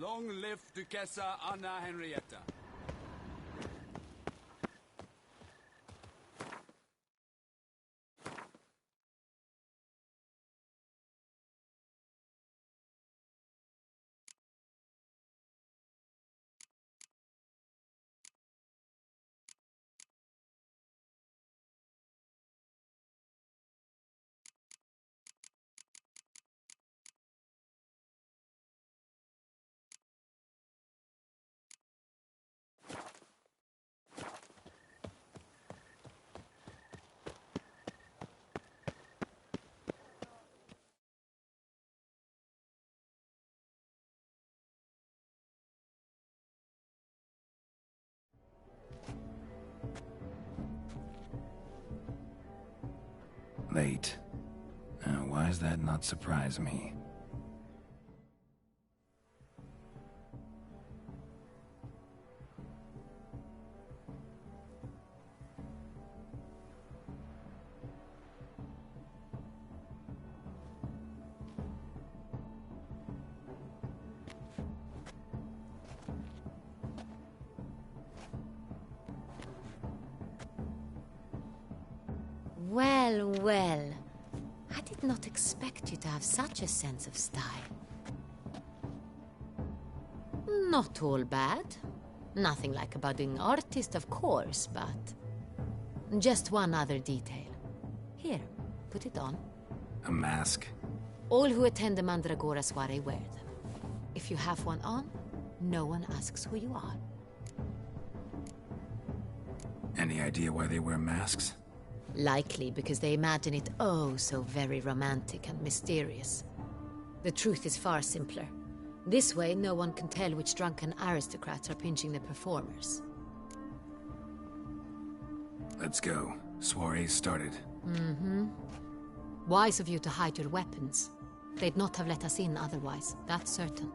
Long live Duquesa Anna Henrietta. Late. Why does that not surprise me? Well, well. I did not expect you to have such a sense of style. Not all bad. Nothing like a budding artist, of course, but... just one other detail. Here, put it on. A mask? All who attend the Mandragora soiree wear them. If you have one on, no one asks who you are. Any idea why they wear masks? Likely because they imagine it oh so very romantic and mysterious. The truth is far simpler. This way, no one can tell which drunken aristocrats are pinching the performers. Let's go. Soiree's started. Mm-hmm. Wise of you to hide your weapons. They'd not have let us in otherwise, that's certain.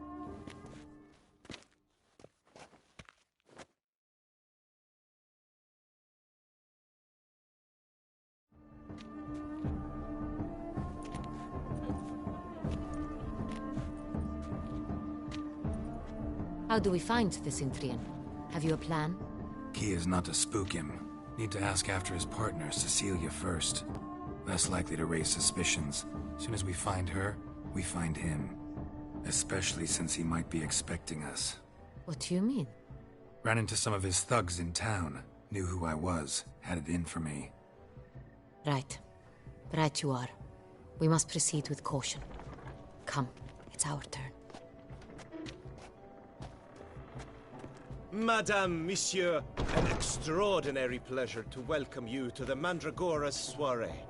How do we find the Cintrian? Have you a plan? Key is not to spook him. Need to ask after his partner, Cecilia, first. Less likely to raise suspicions. As soon as we find her, we find him. Especially since he might be expecting us. What do you mean? Ran into some of his thugs in town. Knew who I was. Had it in for me. Right. Right you are. We must proceed with caution. Come, it's our turn. Madame, Monsieur, an extraordinary pleasure to welcome you to the Mandragora's soiree.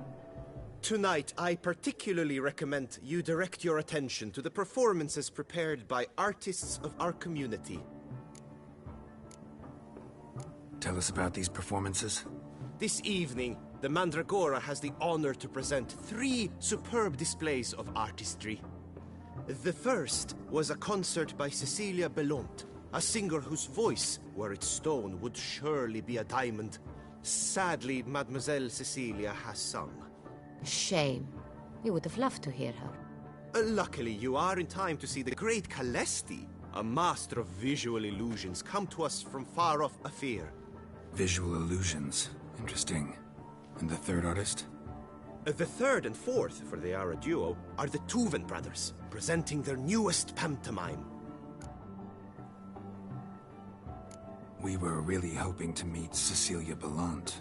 Tonight, I particularly recommend you direct your attention to the performances prepared by artists of our community. Tell us about these performances. This evening, the Mandragora has the honor to present 3 superb displays of artistry. The first was a concert by Cecilia Belont, a singer whose voice, were it stone, would surely be a diamond. Sadly, Mademoiselle Cecilia has sung. Shame. We would have loved to hear her. Luckily, you are in time to see the great Calesti, a master of visual illusions, come to us from far off Afir. Visual illusions. Interesting. And the third artist? The third and fourth, for they are a duo, are the Tuven brothers, presenting their newest pantomime. We were really hoping to meet Cecilia Belont.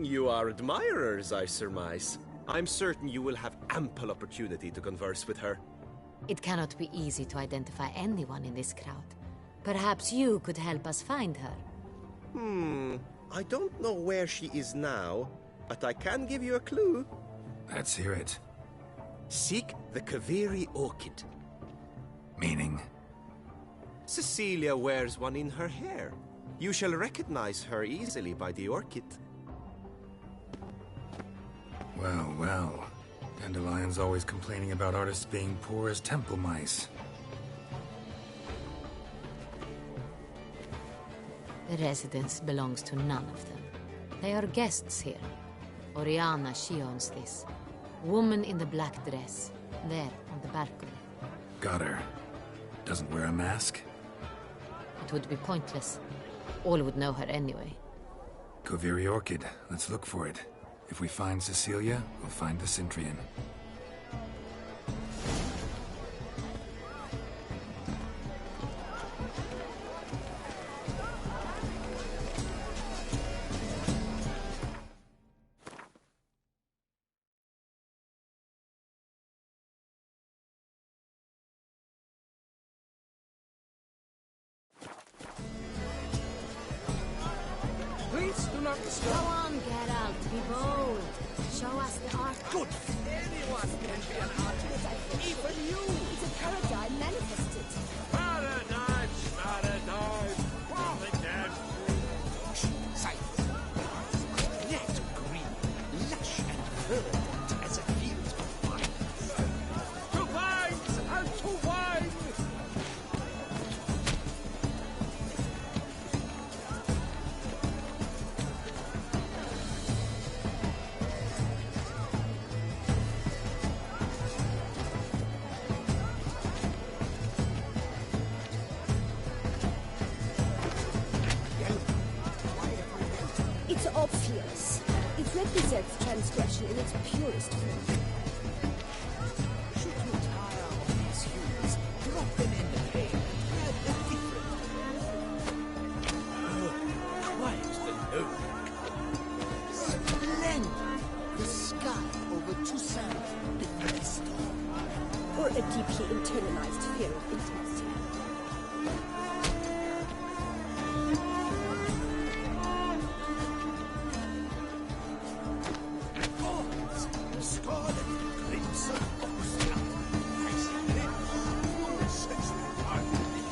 You are admirers, I surmise. I'm certain you will have ample opportunity to converse with her. It cannot be easy to identify anyone in this crowd. Perhaps you could help us find her. I don't know where she is now, but I can give you a clue. Let's hear it. Seek the Kaveri orchid. Meaning? Cecilia wears one in her hair. You shall recognize her easily by the orchid. Well, well. Dandelion's always complaining about artists being poor as temple mice. The residence belongs to none of them. They are guests here. Oriana, she owns this. Woman in the black dress. There, on the balcony. Got her. Doesn't wear a mask? It would be pointless. All would know her anyway. Koviri Orchid. Let's look for it. If we find Cecilia, we'll find the Centrian. Please do not Go disturb. on, Geralt, be bold. Show us the art. Good. Anyone can be an artist. Even you. It's a paradigm manifested. Paradise, paradise. Wow, the damn. Silence. Net green, lush and verdant as a field of vines. To vines and to wine. It's obvious. It represents transgression in its purest form. Should you tire of these hues, drop them in the hay and add a different. Quiet the note. Splendid! The sky over Toussaint, the storm. Or a deeply internalized fear of intimacy. Gods, the scarlet crimson oxflower. I see them. No sensory harmony.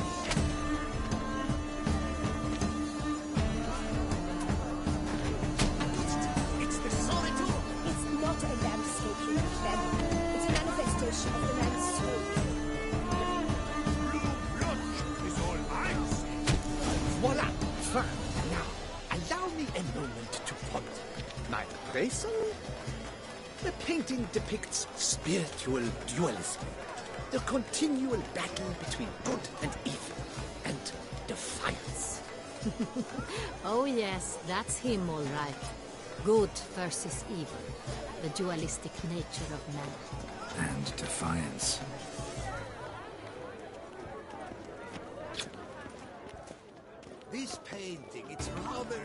It's the solitude. It's not a landscape you clever. It's a manifestation of the man's soul. Blue blush is all I see. Voila! Fine. Now, allow me a moment to ponder. My appraisal? The painting depicts spiritual dualism. The continual battle between good and evil. And defiance. Oh yes, that's him all right. Good versus evil. The dualistic nature of man. And defiance. This painting, it's rather...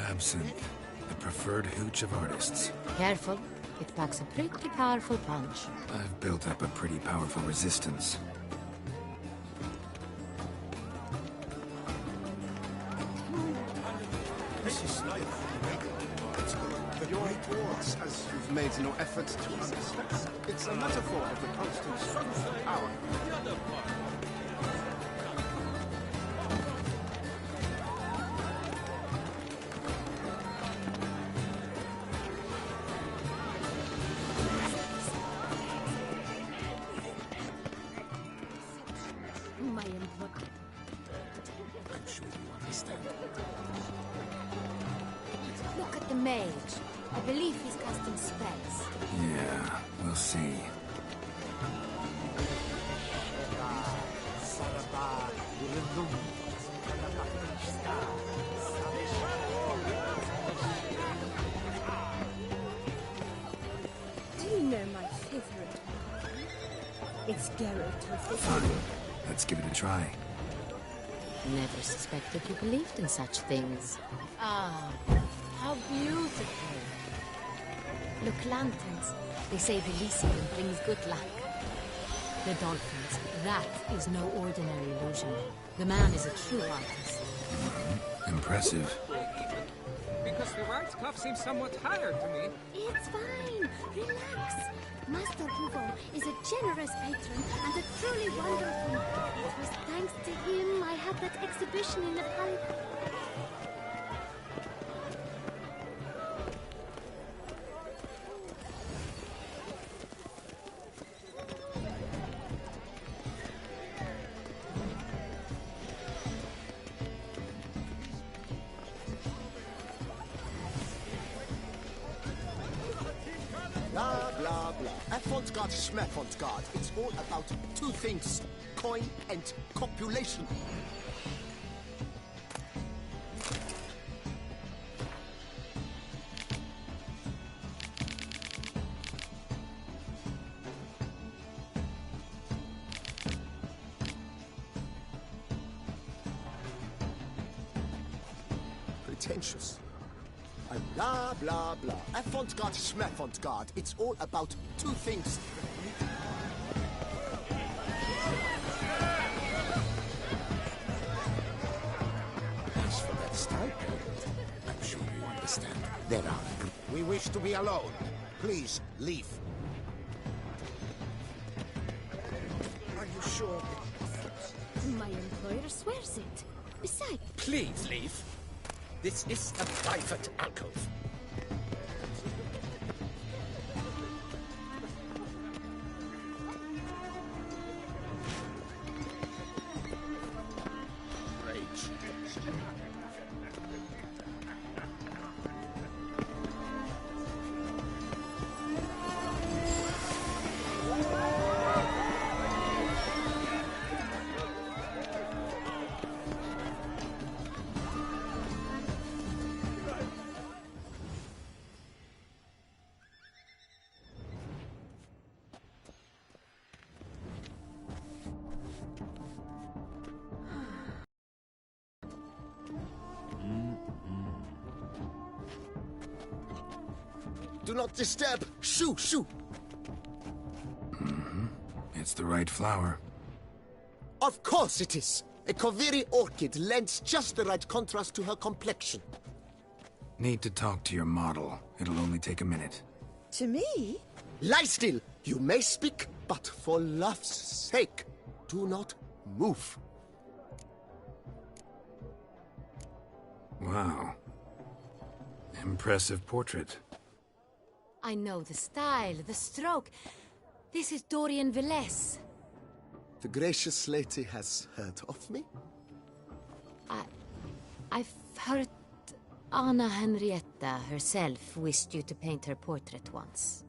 Absinthe. The preferred hooch of artists. Careful, it packs a pretty powerful punch. I've built up a pretty powerful resistance. This is life. The Great Wars, as you've made no effort to understand. It's a metaphor of the constant struggle for power. My advocate. I'm sure you understand. Look at the mage. I believe he's casting spells. Yeah, we'll see. Do you know my favorite one? It's Geralt of the Fine. Let's give it a try. Never suspected you believed in such things. Ah, how beautiful. Look, lanterns. They say releasing them brings good luck. The dolphins, that is no ordinary illusion. The man is a true artist. Impressive. Because the right cuff seems somewhat tired to me. It's fine. Relax. Master Hugo is a generous patron and a truly wonderful. It was thanks to him I had that exhibition in the palace. Blah, blah, blah. Efforts gone Avant-garde schmerfont-garde. It's all about two things: coin and copulation. Pretentious. Blah, blah, blah. Avant-garde schmerfont-garde. It's all about two things. As for that stipend, I'm sure you understand. There are. We wish to be alone. Please, leave. Are you sure? My employer swears it. Besides, Please leave. This is a private alcove. Rage. Do not disturb. Shoo, shoo. It's the right flower. Of course it is. A Koviri orchid lends just the right contrast to her complexion. Need to talk to your model. It'll only take a minute. To me? Lie still. You may speak, but for love's sake, do not move. Wow. Impressive portrait. I know the style, the stroke. This is Dorian Velez. The gracious lady has heard of me? I've heard Anna Henrietta herself wished you to paint her portrait once.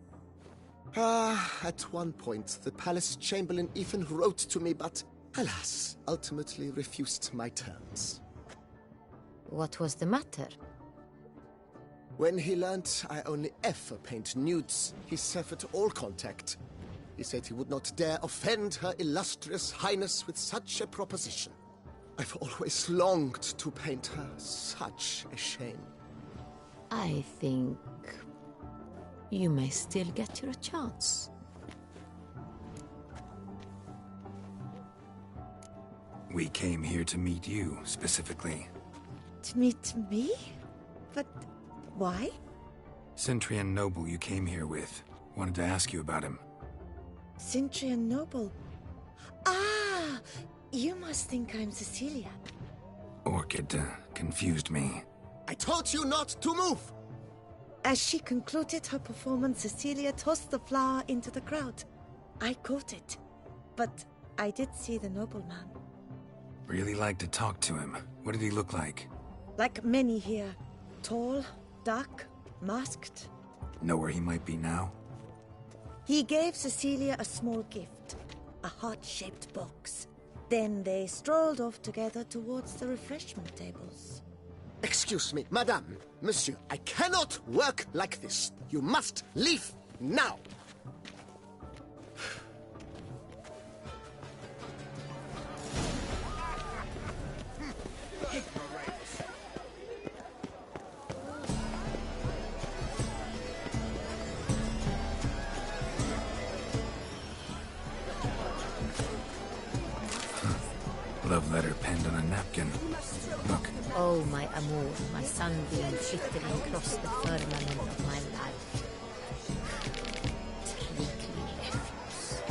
At one point, the palace chamberlain even wrote to me, but alas, ultimately refused my terms. What was the matter? When he learnt I only ever paint nudes, he severed all contact. He said he would not dare offend her illustrious highness with such a proposition. I've always longed to paint her. Such a shame. I think you may still get your chance. We came here to meet you, specifically. To meet me? But why? Centrian noble you came here with. Wanted to ask you about him. Centrian noble. Ah! You must think I'm Cecilia. Orchid confused me. I told you not to move! As she concluded her performance, Cecilia tossed the flower into the crowd. I caught it, but I did see the nobleman. Really like to talk to him. What did he look like? Like many here. Tall, dark, masked. Know where he might be now? He gave Cecilia a small gift, a heart-shaped box. Then they strolled off together towards the refreshment tables. Excuse me, madame, monsieur, I cannot work like this. You must leave now. Love letter penned on a napkin. Look. Oh, my amour, my sunbeam flittering across the firmament of my life. Take me, Ephros.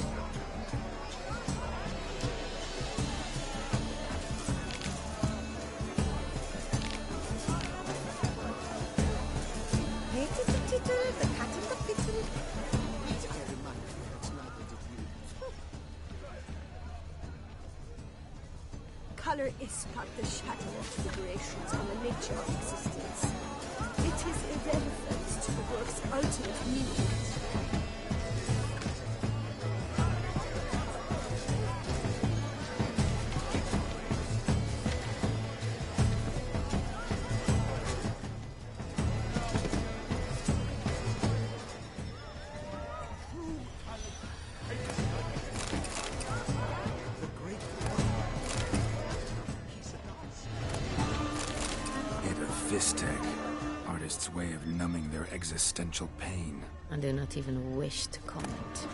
The cat in the fiddle. Color is but the shadow of figurations on the nature of existence. It is irrelevant to the work's ultimate meaning. Vistek. Artists' way of numbing their existential pain. I do not even wish to comment.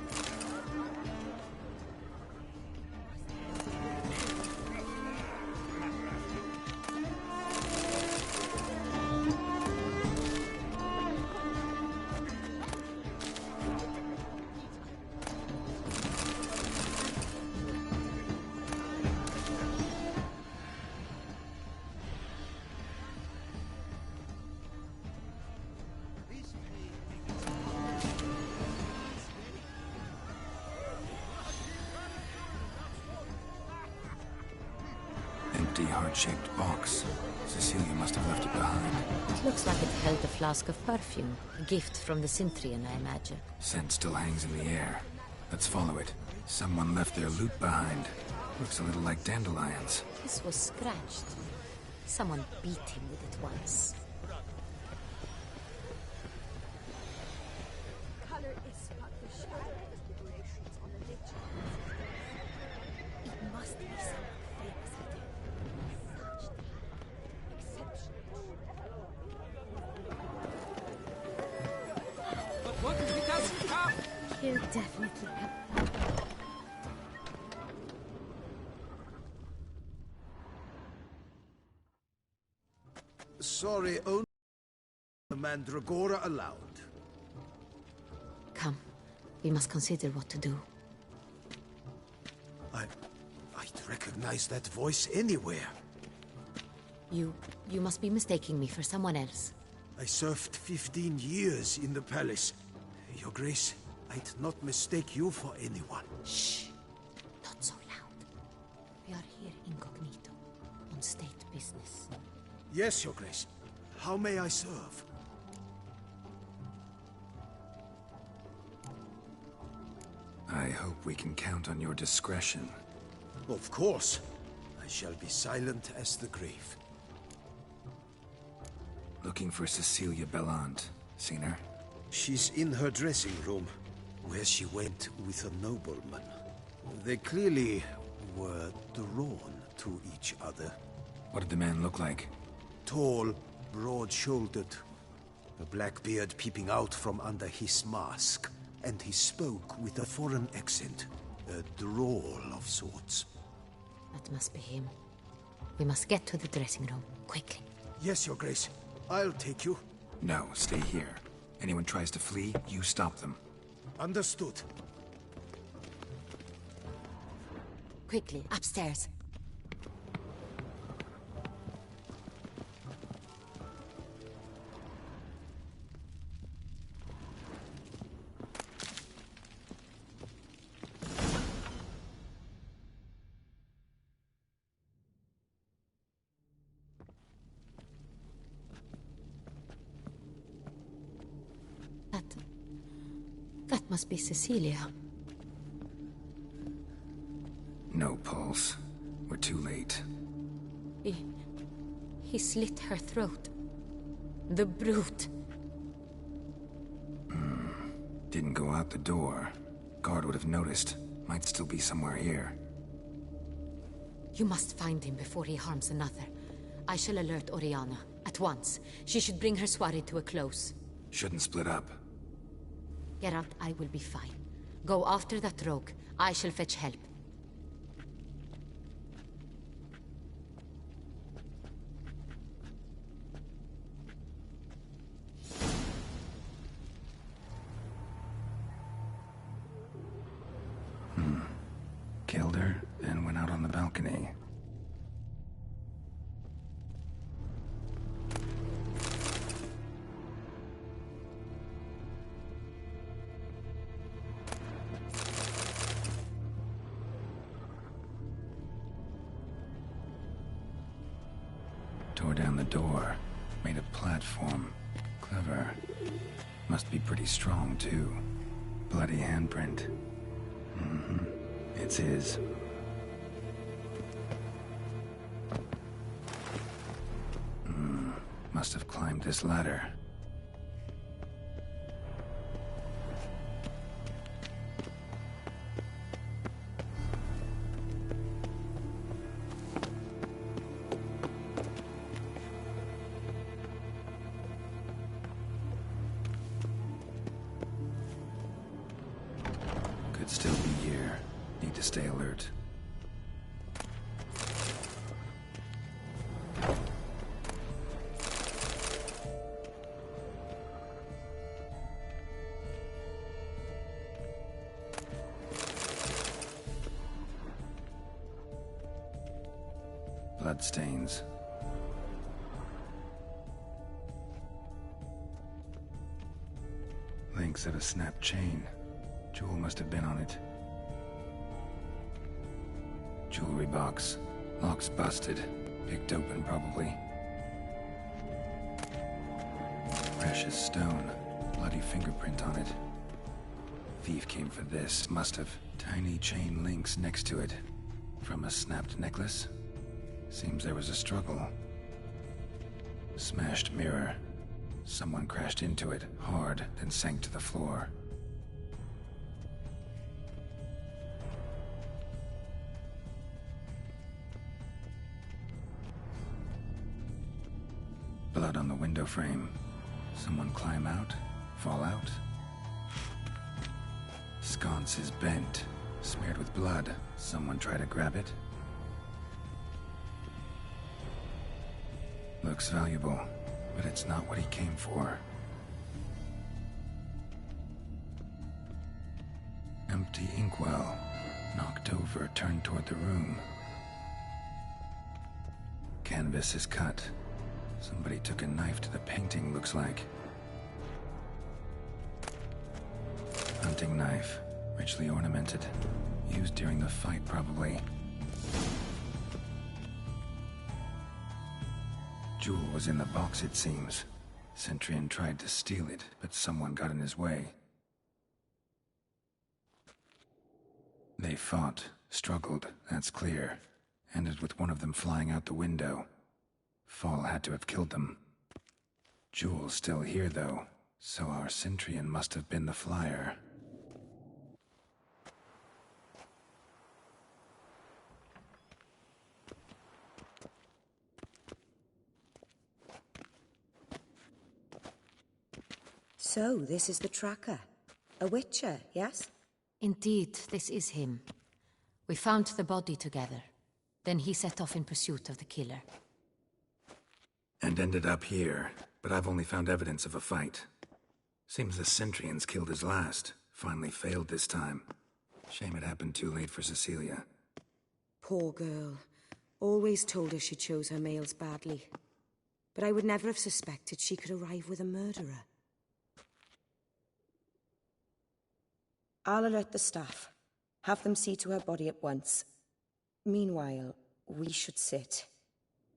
Empty, heart-shaped box. Cecilia must have left it behind. It looks like it held a flask of perfume. A gift from the Cintrian, I imagine. Scent still hangs in the air. Let's follow it. Someone left their loot behind. Looks a little like dandelions. This was scratched. Someone beat him with it once. Color is but the shadow of decorations on the nature. It must be someone famous at it. Such exceptional. But what if he doesn't come? He'll definitely have. Sorry, only the Mandragora allowed. Come, we must consider what to do. I'd recognize that voice anywhere. You must be mistaking me for someone else. I served 15 years in the palace. Your Grace, I'd not mistake you for anyone. Shh! Not so loud. We are here incognito, on state business. Yes, Your Grace. How may I serve? I hope we can count on your discretion. Of course. I shall be silent as the grave. Looking for Cecilia Bellant. Seen her? She's in her dressing room, where she went with a nobleman. They clearly were drawn to each other. What did the man look like? Tall, broad-shouldered, a black beard peeping out from under his mask, and he spoke with a foreign accent, a drawl of sorts. That must be him. We must get to the dressing room, quickly. Yes, Your Grace. I'll take you. No, stay here. Anyone tries to flee, you stop them. Understood. Quickly, upstairs. That must be Cecilia. No pulse. We're too late. He slit her throat. The brute. Didn't go out the door. Guard would have noticed. Might still be somewhere here. You must find him before he harms another. I shall alert Oriana. At once. She should bring her soirée to a close. Shouldn't split up. Geralt, I will be fine. Go after that rogue. I shall fetch help. Killed her, then went out on the balcony. Tore down the door. Made a platform. Clever. Must be pretty strong, too. Bloody handprint. It's his. Must have climbed this ladder. Could still be here. Need to stay alert. Bloodstains. Links of a snapped chain. Jewel must have been on it. Jewelry box. Lock's busted. Picked open, probably. Precious stone. Bloody fingerprint on it. Thief came for this. Must have. Tiny chain links next to it. From a snapped necklace? Seems there was a struggle. Smashed mirror. Someone crashed into it, hard, then sank to the floor. Blood on the window frame. Someone climb out? Fall out? Sconce is bent, smeared with blood. Someone try to grab it? Looks valuable, but it's not what he came for. Empty inkwell. Knocked over, turned toward the room. Canvas is cut. Somebody took a knife to the painting, looks like. Hunting knife. Richly ornamented. Used during the fight, probably. Jewel was in the box, it seems. Centurion tried to steal it, but someone got in his way. They fought, struggled, that's clear. Ended with one of them flying out the window. Fall had to have killed them. Jewel's still here, though, so our Centurion must have been the flyer. So, this is the tracker. A witcher, yes? Indeed, this is him. We found the body together. Then he set off in pursuit of the killer. And ended up here, but I've only found evidence of a fight. Seems the Centurions killed his last. Finally failed this time. Shame it happened too late for Cecilia. Poor girl. Always told her she chose her males badly. But I would never have suspected she could arrive with a murderer. I'll alert the staff. Have them see to her body at once. Meanwhile, we should sit.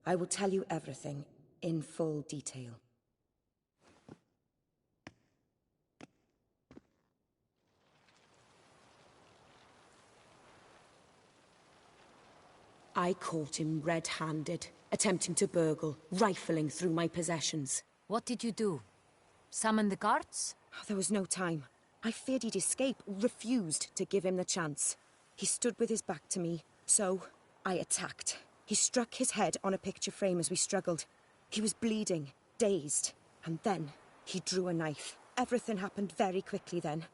I will tell you everything, in full detail. I caught him red-handed, attempting to burgle, rifling through my possessions. What did you do? Summon the guards? There was no time. I feared he'd escape, refused to give him the chance. He stood with his back to me, so I attacked. He struck his head on a picture frame as we struggled. He was bleeding, dazed, and then he drew a knife. Everything happened very quickly then.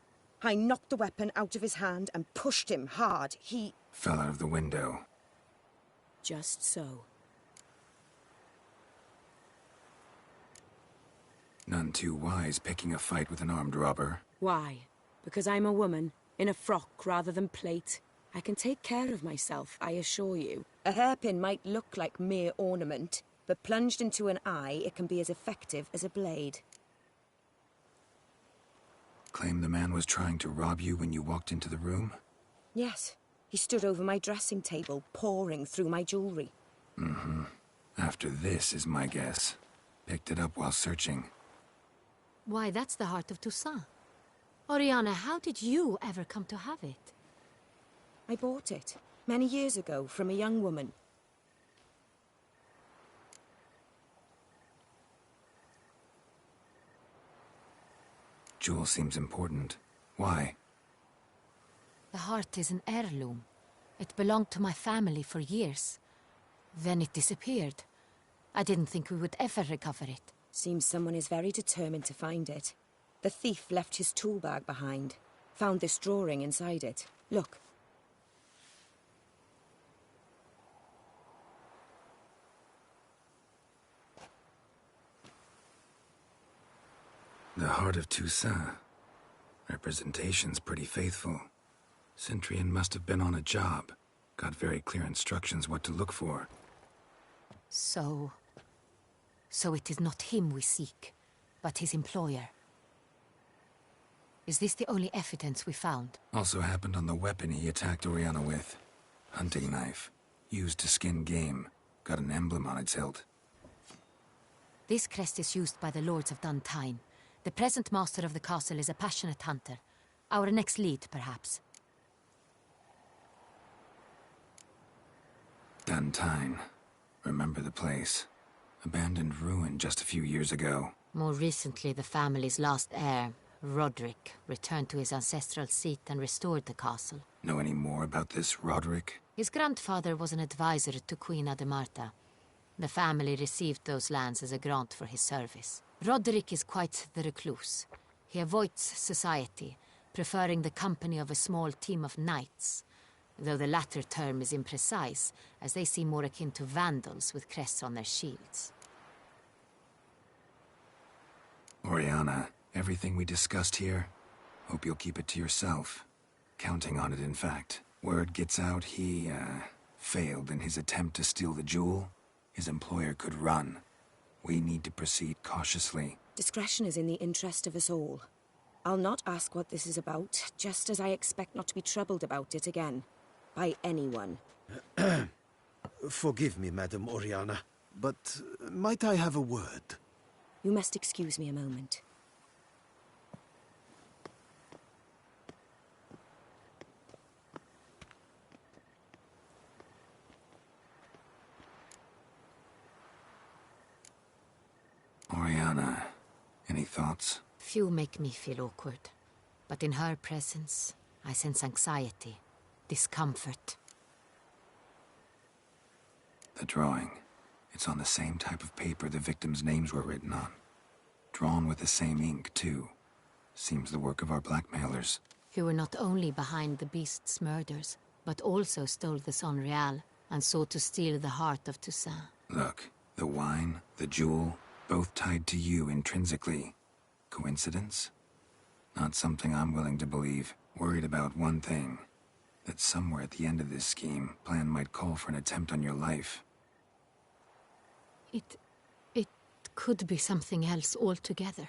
I knocked the weapon out of his hand and pushed him hard. He fell out of the window. Just so. None too wise picking a fight with an armed robber. Why? Because I'm a woman, in a frock rather than plate. I can take care of myself, I assure you. A hairpin might look like mere ornament, but plunged into an eye, it can be as effective as a blade. Claim the man was trying to rob you when you walked into the room? Yes. He stood over my dressing table, pouring through my jewelry. Mm-hmm. After this is my guess. Picked it up while searching. Why, that's the heart of Toussaint. Oriana, how did you ever come to have it? I bought it, many years ago, from a young woman. Jewel seems important. Why? The heart is an heirloom. It belonged to my family for years. Then it disappeared. I didn't think we would ever recover it. Seems someone is very determined to find it. The thief left his tool bag behind. Found this drawing inside it. Look. The Heart of Toussaint. Representation's pretty faithful. Centurion must have been on a job. Got very clear instructions what to look for. So it is not him we seek, but his employer. Is this the only evidence we found? Also happened on the weapon he attacked Oriana with. Hunting knife. Used to skin game. Got an emblem on its hilt. This crest is used by the Lords of Duntine. The present master of the castle is a passionate hunter. Our next lead, perhaps. Duntine. Remember the place. Abandoned ruin just a few years ago. More recently, the family's last heir, Roderick, returned to his ancestral seat and restored the castle. Know any more about this Roderick? His grandfather was an advisor to Queen Ademarta. The family received those lands as a grant for his service. Roderick is quite the recluse. He avoids society, preferring the company of a small team of knights, though the latter term is imprecise, as they seem more akin to vandals with crests on their shields. Oriana, everything we discussed here, hope you'll keep it to yourself. Counting on it, in fact. Word gets out he, failed in his attempt to steal the jewel. His employer could run. We need to proceed cautiously. Discretion is in the interest of us all. I'll not ask what this is about, just as I expect not to be troubled about it again. By anyone. Forgive me, Madam Oriana, but might I have a word? You must excuse me a moment. Oriana, any thoughts? Few make me feel awkward, but in her presence, I sense anxiety, discomfort. The drawing. It's on the same type of paper the victims' names were written on. Drawn with the same ink, too. Seems the work of our blackmailers. Who were not only behind the beast's murders, but also stole the Son Real and sought to steal the heart of Toussaint. Look, the wine, the jewel, both tied to you intrinsically. Coincidence? Not something I'm willing to believe. Worried about one thing. That somewhere at the end of this scheme, plan might call for an attempt on your life. It could be something else altogether.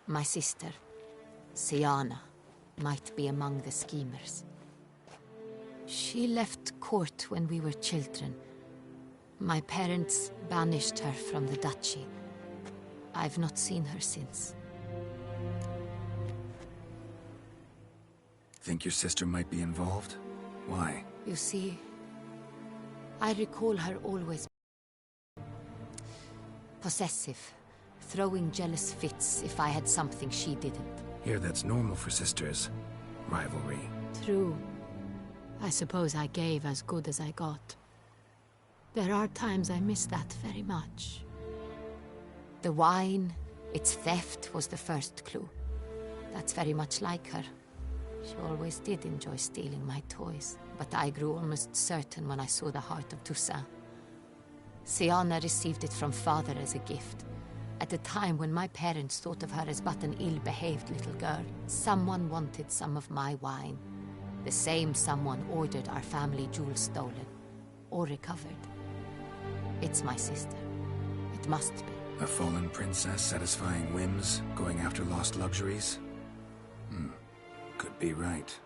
My sister, Siana, might be among the schemers. She left court when we were children. My parents banished her from the duchy. I've not seen her since. Think your sister might be involved? Why? You see, I recall her always possessive, throwing jealous fits if I had something she didn't. Here, that's normal for sisters. Rivalry. True. I suppose I gave as good as I got. There are times I miss that very much. The wine, its theft, was the first clue. That's very much like her. She always did enjoy stealing my toys, but I grew almost certain when I saw the heart of Toussaint. Siana received it from father as a gift. At a time when my parents thought of her as but an ill-behaved little girl, someone wanted some of my wine. The same someone ordered our family jewels stolen, or recovered. It's my sister. It must be. A fallen princess satisfying whims, going after lost luxuries? Could be right.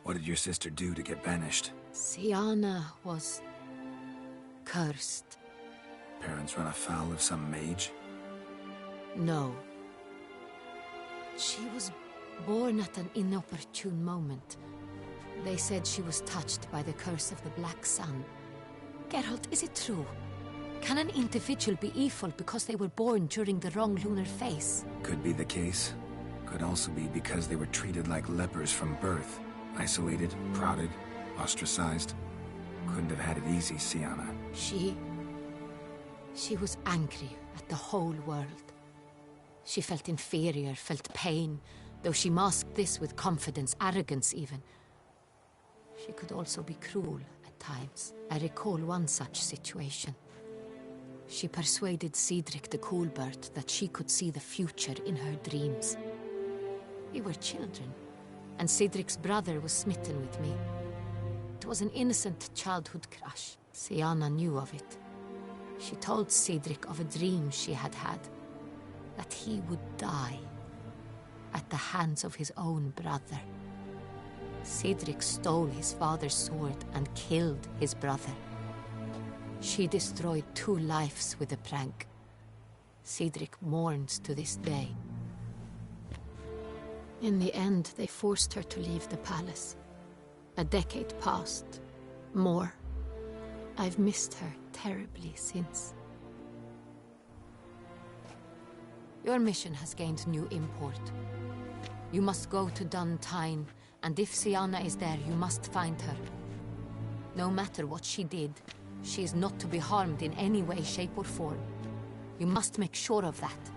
What did your sister do to get banished? Siana was cursed. Parents run afoul of some mage? No. She was born at an inopportune moment. They said she was touched by the curse of the Black Sun. Geralt, is it true? Can an individual be evil because they were born during the wrong lunar phase? Could be the case. Could also be because they were treated like lepers from birth. Isolated, prodded, ostracized. Couldn't have had it easy, Siana. She She was angry at the whole world. She felt inferior, felt pain, though she masked this with confidence, arrogance even. She could also be cruel at times. I recall one such situation. She persuaded Cedric the Coolbird that she could see the future in her dreams. We were children, and Cedric's brother was smitten with me. It was an innocent childhood crush. Sienna knew of it. She told Cedric of a dream she had had, that he would die at the hands of his own brother. Cedric stole his father's sword and killed his brother. She destroyed 2 lives with a prank. Cedric mourns to this day. In the end, they forced her to leave the palace. A decade passed. More. I've missed her terribly since. Your mission has gained new import. You must go to Duntine, and if Sienna is there, you must find her. No matter what she did, she is not to be harmed in any way, shape, or form. You must make sure of that.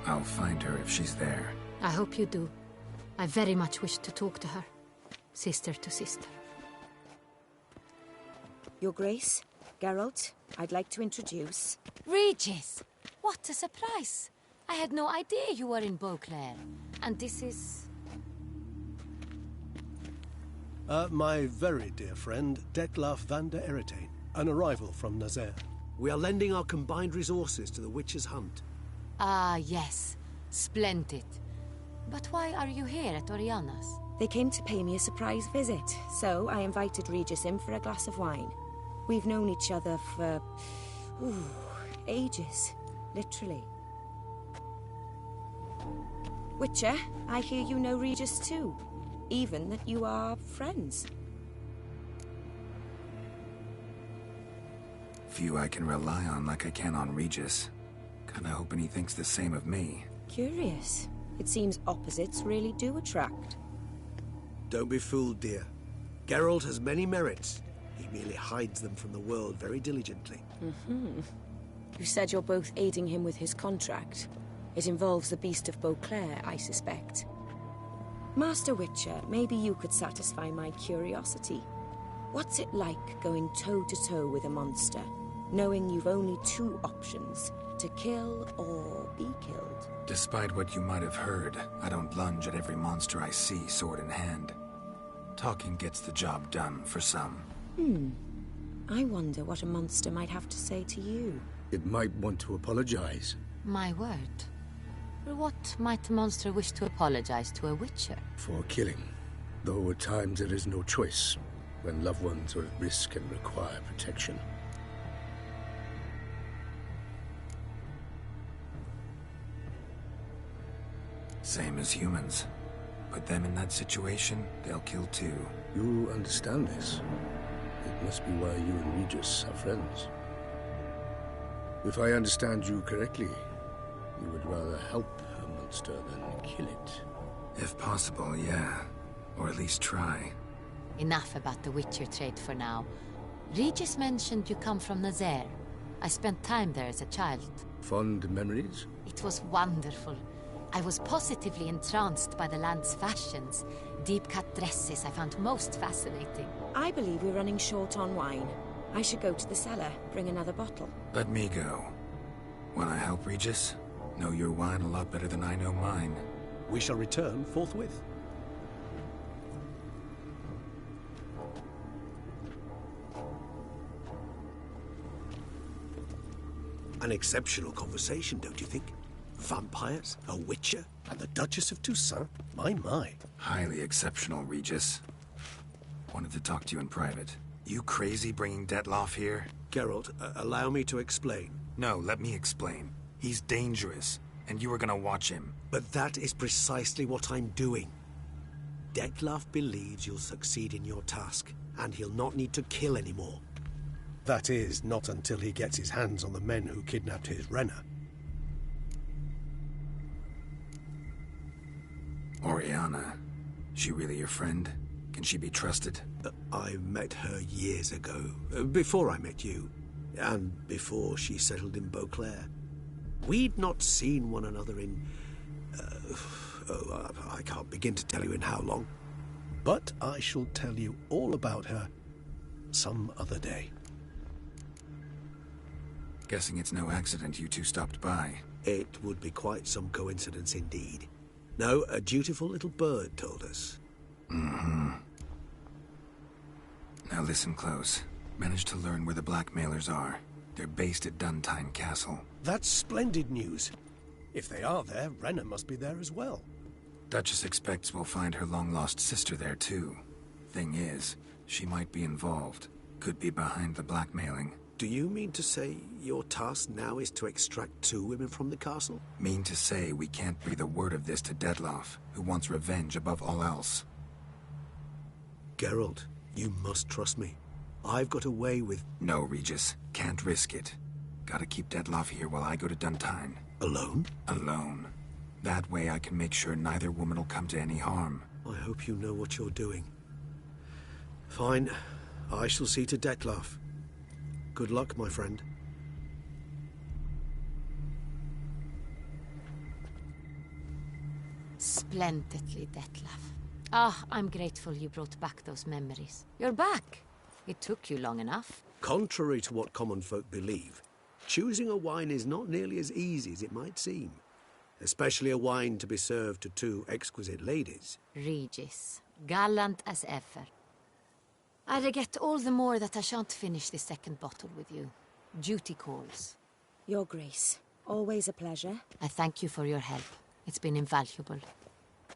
I'll find her if she's there. I hope you do. I very much wish to talk to her. Sister to sister. Your Grace, Geralt, I'd like to introduce... Regis! What a surprise! I had no idea you were in Beauclair. And this is... My very dear friend, Detlaf van der Eretain, an arrival from Nazaire. We are lending our combined resources to the Witch's Hunt. Ah, yes. Splendid. But why are you here at Oriana's? They came to pay me a surprise visit, so I invited Regis in for a glass of wine. We've known each other for... ages. Literally. Witcher, I hear you know Regis too. Even that you are friends. Few I can rely on like I can on Regis. Kinda hoping he thinks the same of me. Curious. It seems opposites really do attract. Don't be fooled, dear. Geralt has many merits. He merely hides them from the world very diligently. You said you're both aiding him with his contract. It involves the Beast of Beauclair, I suspect. Master Witcher, maybe you could satisfy my curiosity. What's it like going toe-to-toe with a monster, knowing you've only 2 options, to kill or be killed? Despite what you might have heard, I don't lunge at every monster I see sword in hand. Talking gets the job done for some. I wonder what a monster might have to say to you. It might want to apologize. My word. For what might a monster wish to apologize to a witcher? For killing. Though at times there is no choice, when loved ones are at risk and require protection. Same as humans. Put them in that situation, they'll kill too. You understand this. It must be why you and Regis are friends. If I understand you correctly, you would rather help a monster than kill it. If possible, yeah. Or at least try. Enough about the Witcher trade for now. Regis mentioned you come from Nazaire. I spent time there as a child. Fond memories? It was wonderful. I was positively entranced by the land's fashions. Deep-cut dresses I found most fascinating. I believe we're running short on wine. I should go to the cellar, bring another bottle. Let me go. Wanna help, Regis? Know your wine a lot better than I know mine. We shall return forthwith. An exceptional conversation, don't you think? Vampires, a witcher, And the Duchess of Toussaint? My. Highly exceptional, Regis. Wanted to talk to you in private. You crazy bringing Detlaf here? Geralt, allow me to explain. No, let me explain. He's dangerous, and you were gonna watch him. But that is precisely what I'm doing. Detlaf believes you'll succeed in your task, and he'll not need to kill anymore. That is, not until he gets his hands on the men who kidnapped his Renner. Oriana, she really your friend? Can she be trusted? I met her years ago, before I met you, and before she settled in Beauclair. We'd not seen one another in... I can't begin to tell you in how long. But I shall tell you all about her some other day. Guessing it's no accident you two stopped by. It would be quite some coincidence indeed. No, a dutiful little bird told us. Mm-hmm. Now listen close. Managed to learn where the blackmailers are. They're based at Duntine Castle. That's splendid news. If they are there, Renna must be there as well. Duchess expects we'll find her long-lost sister there too. Thing is, she might be involved. Could be behind the blackmailing. Do you mean to say your task now is to extract 2 women from the castle? Mean to say we can't breathe a word of this to Dettlaff, who wants revenge above all else. Geralt, you must trust me. I've got away with... No, Regis. Can't risk it. Gotta keep Dettlaff here while I go to Duntine. Alone? Alone. That way I can make sure neither woman will come to any harm. I hope you know what you're doing. Fine. I shall see to Dettlaff. Good luck, my friend. Splendidly, Dettlaff. Ah, I'm grateful you brought back those memories. You're back. It took you long enough. Contrary to what common folk believe, choosing a wine is not nearly as easy as it might seem. Especially a wine to be served to 2 exquisite ladies. Regis, gallant as ever. I regret all the more that I shan't finish the second bottle with you. Duty calls. Your Grace, always a pleasure. I thank you for your help. It's been invaluable.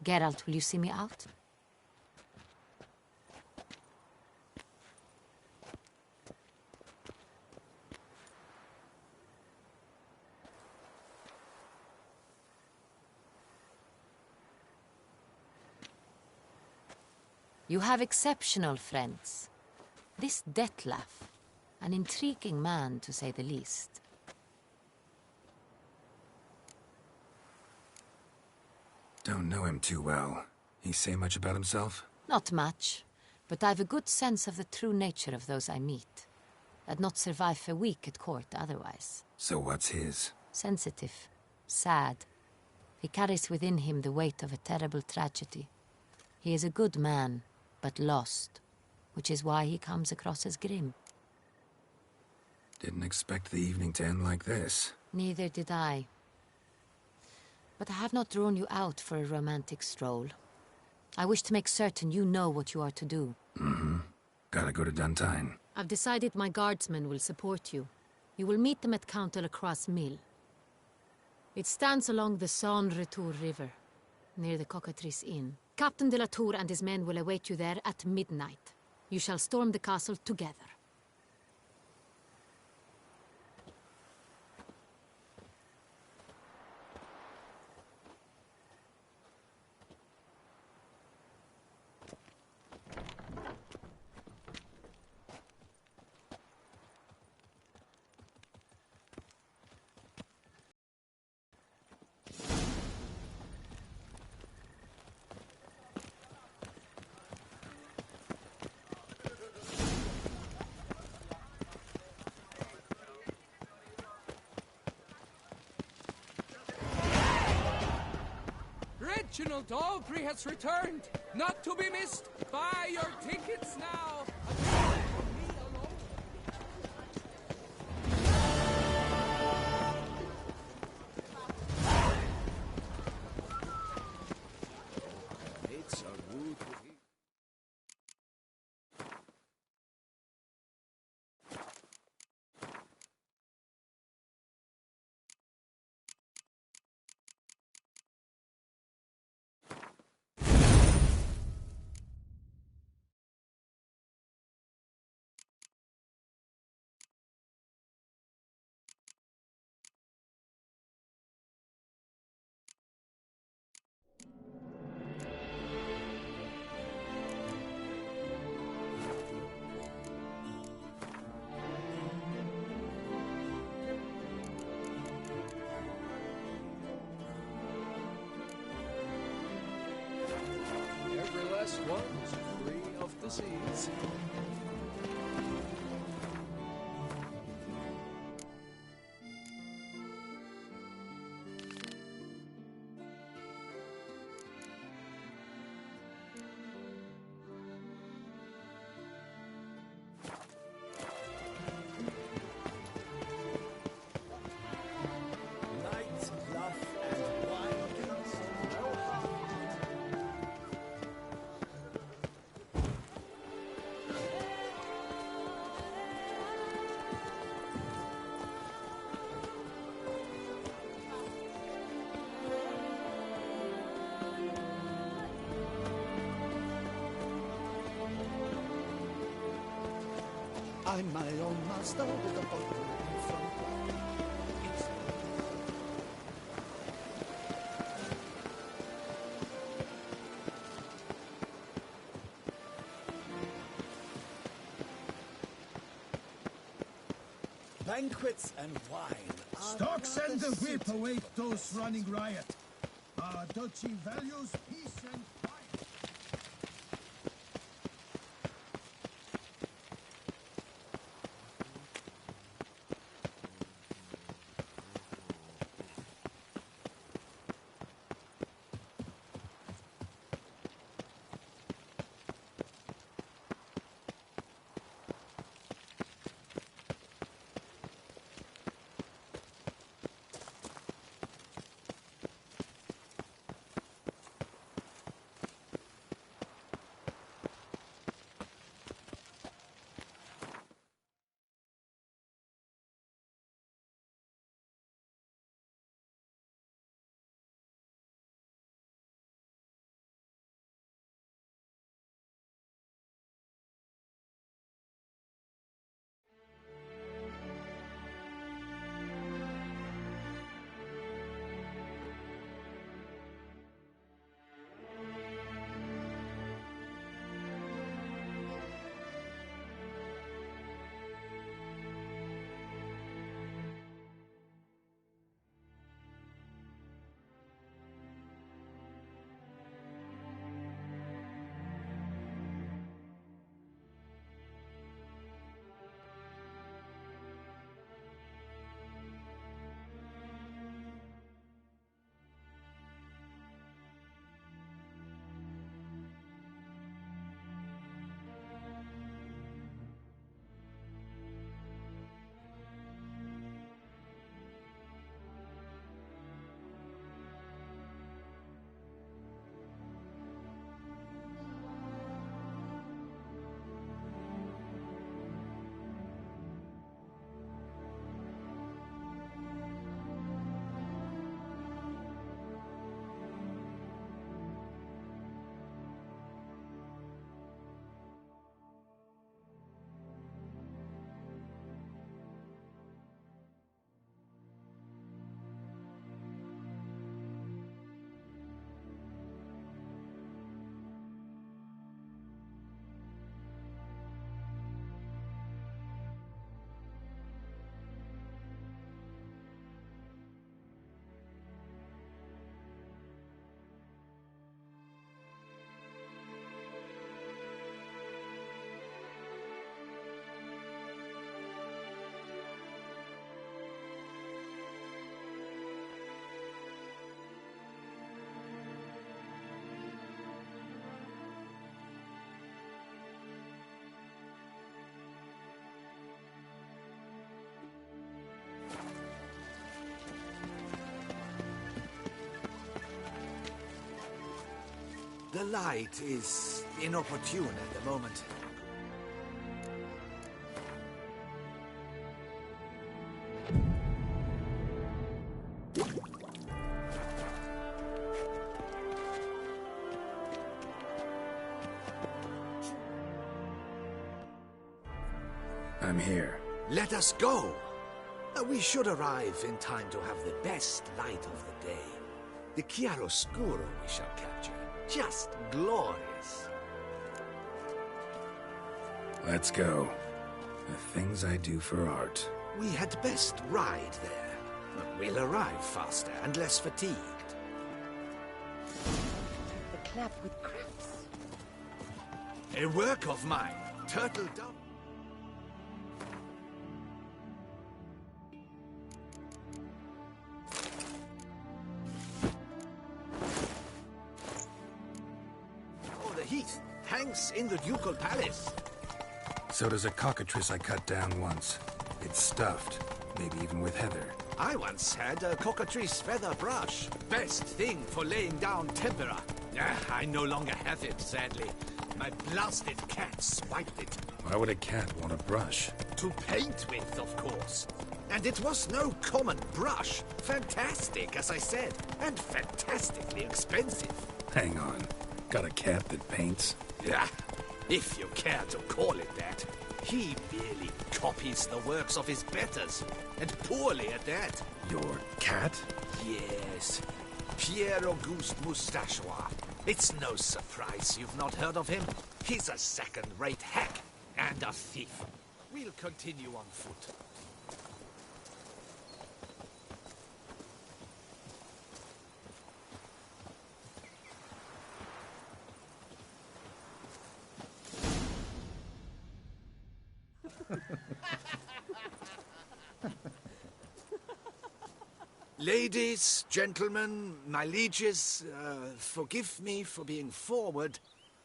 Geralt, will you see me out? You have exceptional friends. This Dettlaff, an intriguing man to say the least. Don't know him too well. He say much about himself? Not much, but I've a good sense of the true nature of those I meet. I'd not survive a week at court otherwise. So what's his? Sensitive, sad. He carries within him the weight of a terrible tragedy. He is a good man, but lost, which is why he comes across as grim. Didn't expect the evening to end like this. Neither did I. But I have not drawn you out for a romantic stroll. I wish to make certain you know what you are to do. Mm-hmm. Gotta go to Duntine. I've decided my guardsmen will support you. You will meet them at Count Delacroix' mill. It stands along the Saône-Retour River, near the Cockatrice Inn. Captain de la Tour and his men will await you there at midnight. You shall storm the castle together. Reginald Aubrey has returned, not to be missed. Buy your tickets now. It's a rude. Every last one's free. the seas. I'm my own master with a bottle in front. It's banquets and wine. Stocks and the whip await those running riot. Our duchy values peace and quiet. The light is inopportune at the moment. I'm here. Let us go! We should arrive in time to have the best light of the day. The chiaroscuro we shall capture. Just glorious. Let's go. The things I do for art. We had best ride there. We'll arrive faster and less fatigued. The clap with craps. A work of mine. Turtle dove. Oh, the heath hangs in the ducal palace. So does a cockatrice I cut down once. It's stuffed, maybe even with heather. I once had a cockatrice feather brush. Best thing for laying down tempera. I no longer have it, sadly. My blasted cat swiped it. Why would a cat want a brush? To paint with, of course. And it was no common brush. Fantastic, as I said, and fantastically expensive. Hang on. Got a cat that paints? Yeah, if you care to call it that. He merely copies the works of his betters, and poorly at that. Your cat? Yes, Pierre-Auguste Moustachois. It's no surprise you've not heard of him. He's a second-rate hack and a thief. We'll continue on foot. Ladies, gentlemen, my lieges, forgive me for being forward,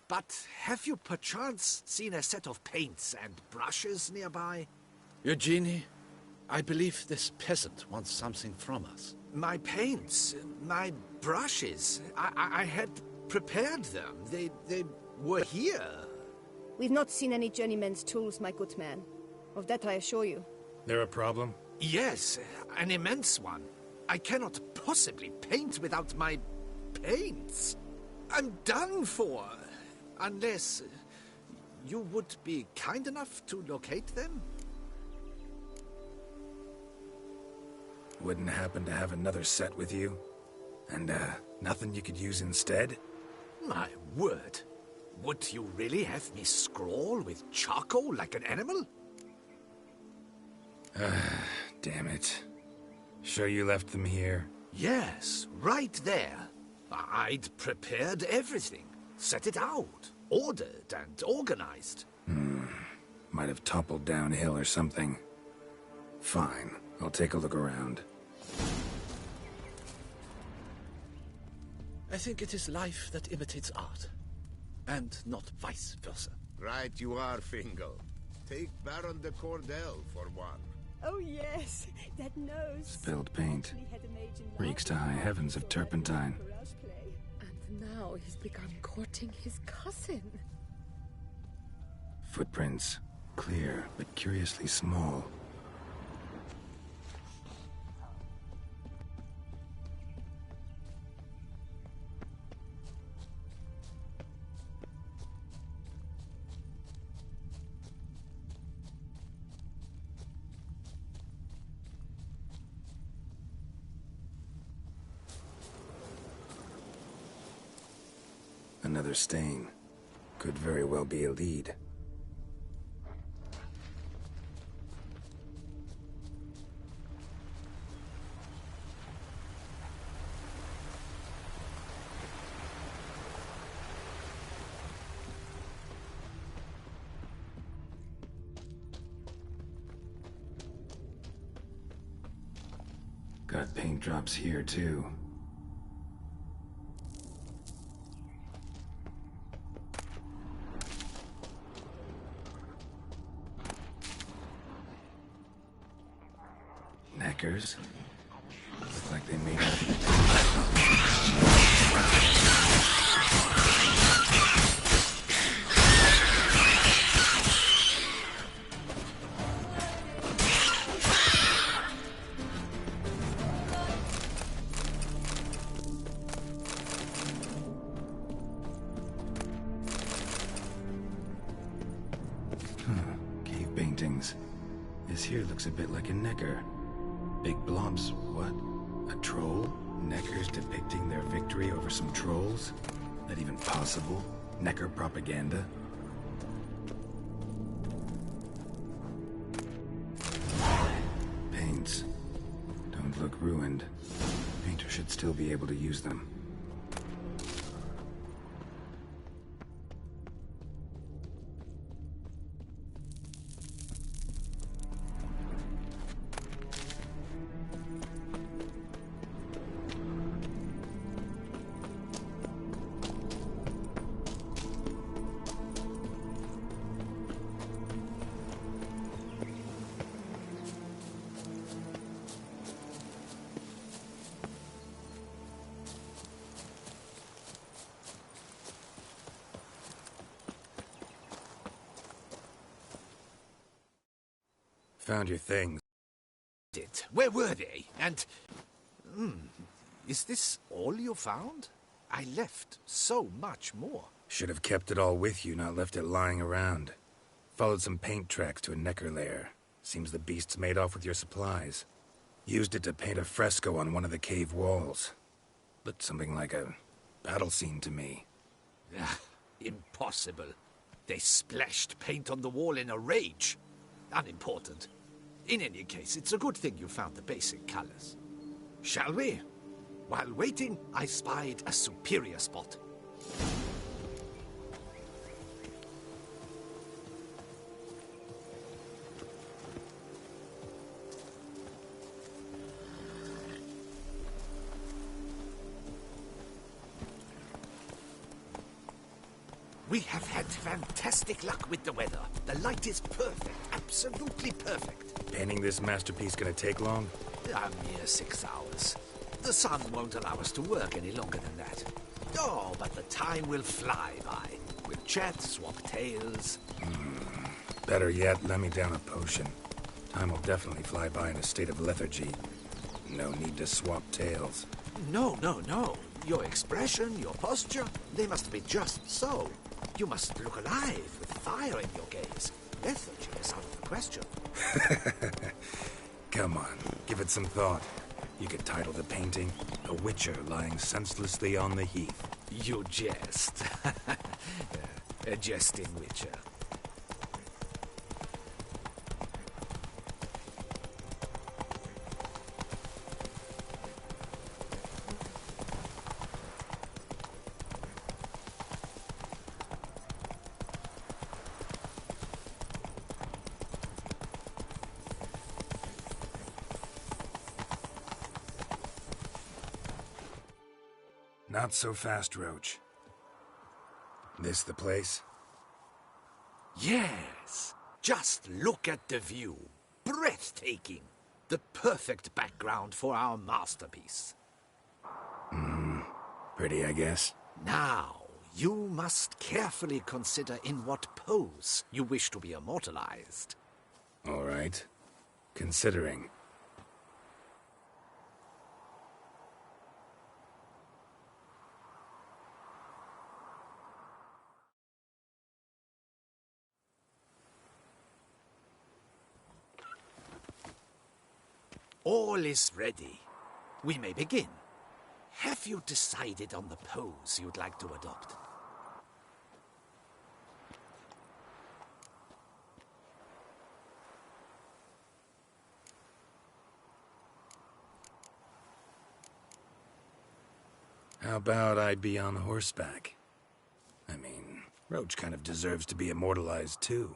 but have you perchance seen a set of paints and brushes nearby? Eugenie, I believe this peasant wants something from us. My paints, my brushes, I had prepared them. They were here. We've not seen any journeyman's tools, my good man. Of that I assure you. There a problem? Yes, an immense one. I cannot possibly paint without my paints. I'm done for. Unless you would be kind enough to locate them? Wouldn't happen to have another set with you? And, nothing you could use instead? My word. Would you really have me scrawl with charcoal like an animal? Damn it. Sure you left them here? Yes, right there. I'd prepared everything. Set it out. Ordered and organized. Might have toppled downhill or something. Fine. I'll take a look around. I think it is life that imitates art. And not vice versa. Right you are, Fingal. Take Baron de Cordel for one. Oh yes, that nose. Spilled paint. Reeks to high heavens of turpentine. And now he's begun courting his cousin. Footprints. Clear, but curiously small. Another stain. Could very well be a lead. Got paint drops here, too. Neckers. Look like they made cave paintings. This here looks a bit like a necker. Big blobs, what? A troll? Neckers depicting their victory over some trolls? That even possible? Necker propaganda? Paints. Don't look ruined. Painter should still be able to use them. Found your things. Where were they? And... is this all you found? I left so much more. Should have kept it all with you, not left it lying around. Followed some paint tracks to a necker lair. Seems the beast's made off with your supplies. Used it to paint a fresco on one of the cave walls. Looked something like a battle scene to me. Impossible. They splashed paint on the wall in a rage. Unimportant. In any case, it's a good thing you found the basic colors. Shall we? While waiting, I spied a superior spot. We have had fantastic luck with the weather. The light is perfect, absolutely perfect. Painting this masterpiece gonna take long? A mere 6 hours. The sun won't allow us to work any longer than that. Oh, but the time will fly by. We'll chat, swap tales. Better yet, let me down a potion. Time will definitely fly by in a state of lethargy. No need to swap tales. No. Your expression, your posture, they must be just so. You must look alive with fire in your gaze. Lethargy is out of the question. Come on, give it some thought. You could title the painting, A Witcher Lying Senselessly on the Heath. You jest. A jesting witcher. Not so fast, Roach. This the place? Yes. Just look at the view. Breathtaking. The perfect background for our masterpiece. Pretty, I guess. Now, you must carefully consider in what pose you wish to be immortalized. All right. Considering. All is ready. We may begin. Have you decided on the pose you'd like to adopt? How about I be on horseback? I mean, Roach kind of deserves to be immortalized too.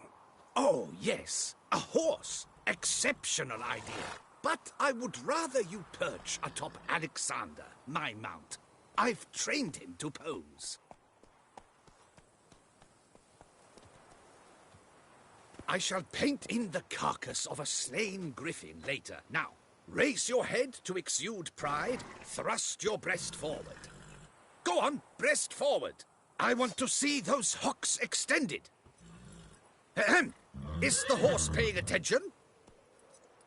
Oh, yes. A horse. Exceptional idea. But I would rather you perch atop Alexander, my mount. I've trained him to pose. I shall paint in the carcass of a slain griffin later. Now, raise your head to exude pride. Thrust your breast forward. Go on, breast forward. I want to see those hocks extended. Ahem. Is the horse paying attention?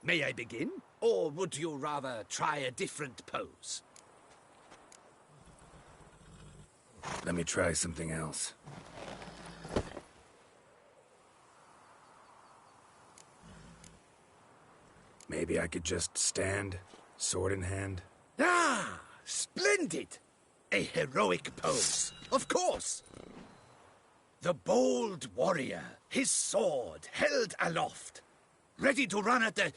May I begin? Or would you rather try a different pose? Let me try something else. Maybe I could just stand, sword in hand. Ah, splendid! A heroic pose, of course. The bold warrior, his sword held aloft, ready to run at the...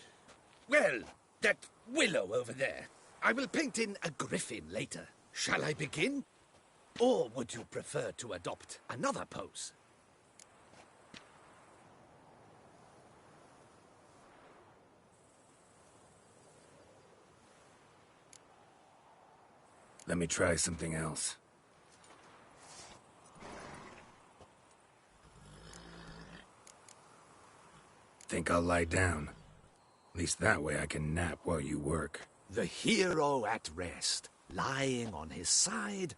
well, that willow over there. I will paint in a griffin later. Shall I begin? Or would you prefer to adopt another pose? Let me try something else. Think I'll lie down. At least that way I can nap while you work. The hero at rest, lying on his side,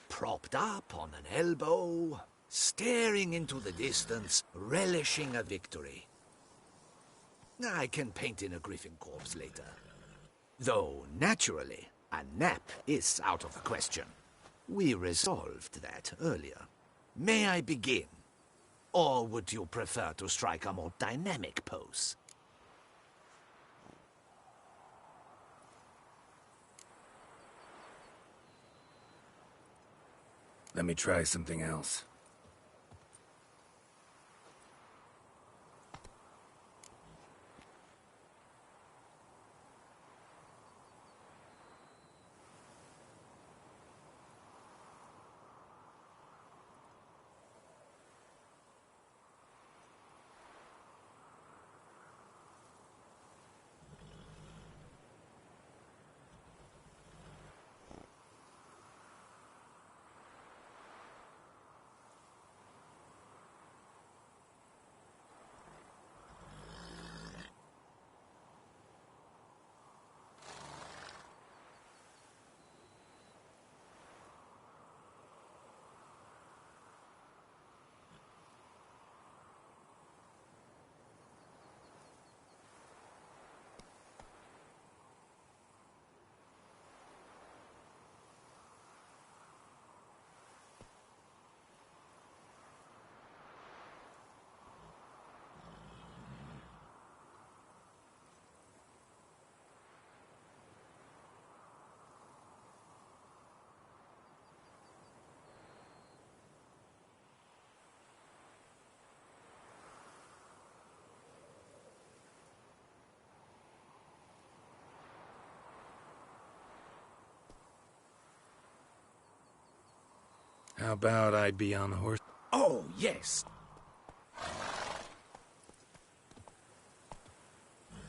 propped up on an elbow, staring into the distance, relishing a victory. I can paint in a griffin corpse later. Though, naturally, a nap is out of the question. We resolved that earlier. May I begin? Or would you prefer to strike a more dynamic pose? Let me try something else. How about I be on the horse? Oh, yes.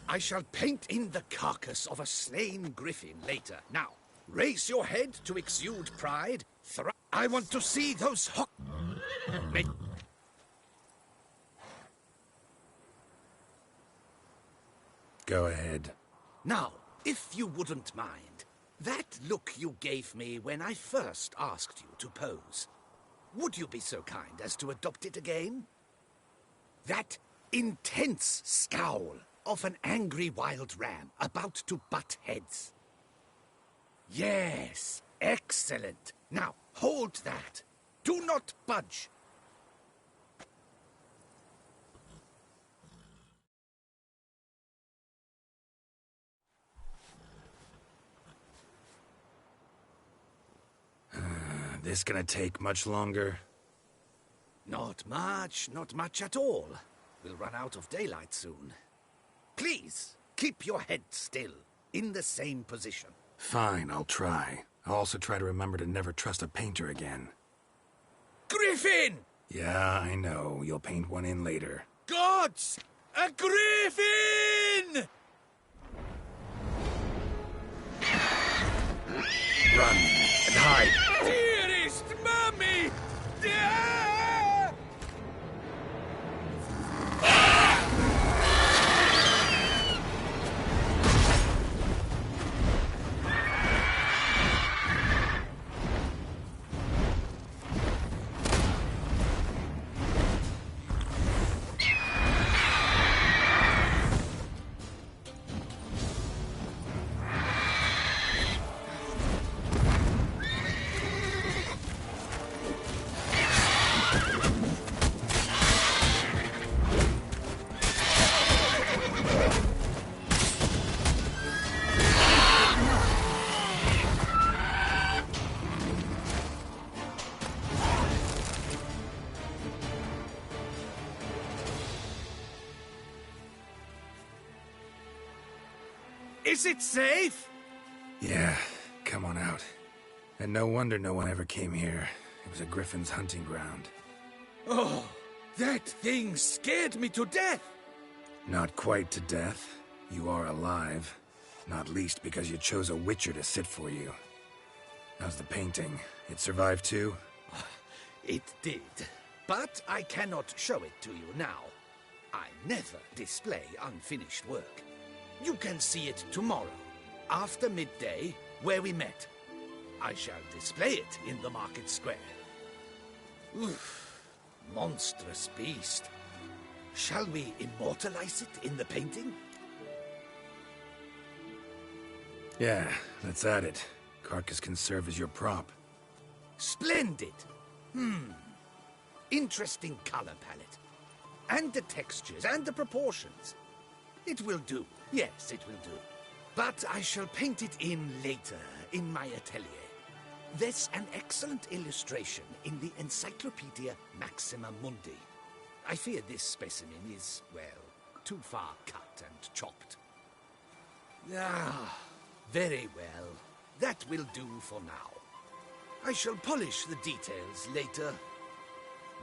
I shall paint in the carcass of a slain griffin later. Now, raise your head to exude pride. I want to see those Go ahead. Now, if you wouldn't mind, that look you gave me when I first asked you to pose. Would you be so kind as to adopt it again? That intense scowl of an angry wild ram about to butt heads. Yes, excellent. Now, hold that. Do not budge. This gonna take much longer? Not much at all. We'll run out of daylight soon. Please, keep your head still, in the same position. Fine, I'll try. I'll also try to remember to never trust a painter again. Griffin! Yeah, I know. You'll paint one in later. Gods! A griffin! Run and hide! Dearest Mummy! Is it safe? Yeah, come on out. And no wonder no one ever came here. It was a griffin's hunting ground. Oh, that thing scared me to death! Not quite to death. You are alive. Not least because you chose a witcher to sit for you. How's the painting? It survived too? It did. But I cannot show it to you now. I never display unfinished work. You can see it tomorrow, after midday, where we met. I shall display it in the market square. Oof, monstrous beast. Shall we immortalize it in the painting? Yeah, let's add it. Carcass can serve as your prop. Splendid! Interesting color palette. And the textures, and the proportions. It will do. Yes, it will do. But I shall paint it in later, in my atelier. There's an excellent illustration in the Encyclopedia Maxima Mundi. I fear this specimen is, well, too far cut and chopped. Ah, very well. That will do for now. I shall polish the details later.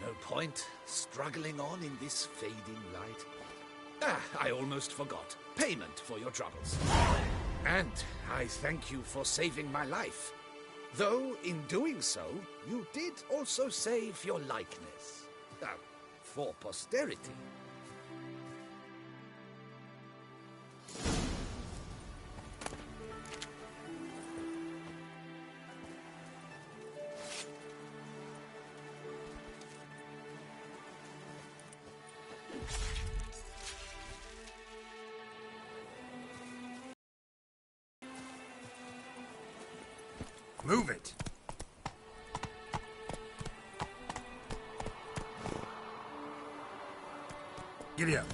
No point struggling on in this fading light. Ah, I almost forgot. Payment for your troubles. And I thank you for saving my life. Though, in doing so, you did also save your likeness. For posterity. Move it! Giddy up.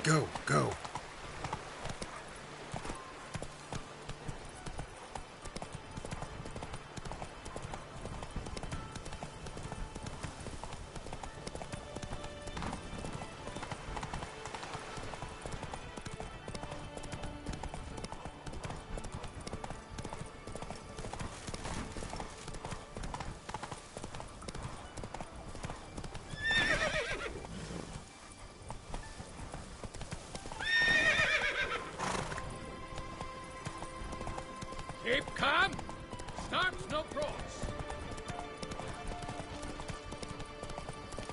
Go, go. Keep calm. Start no props.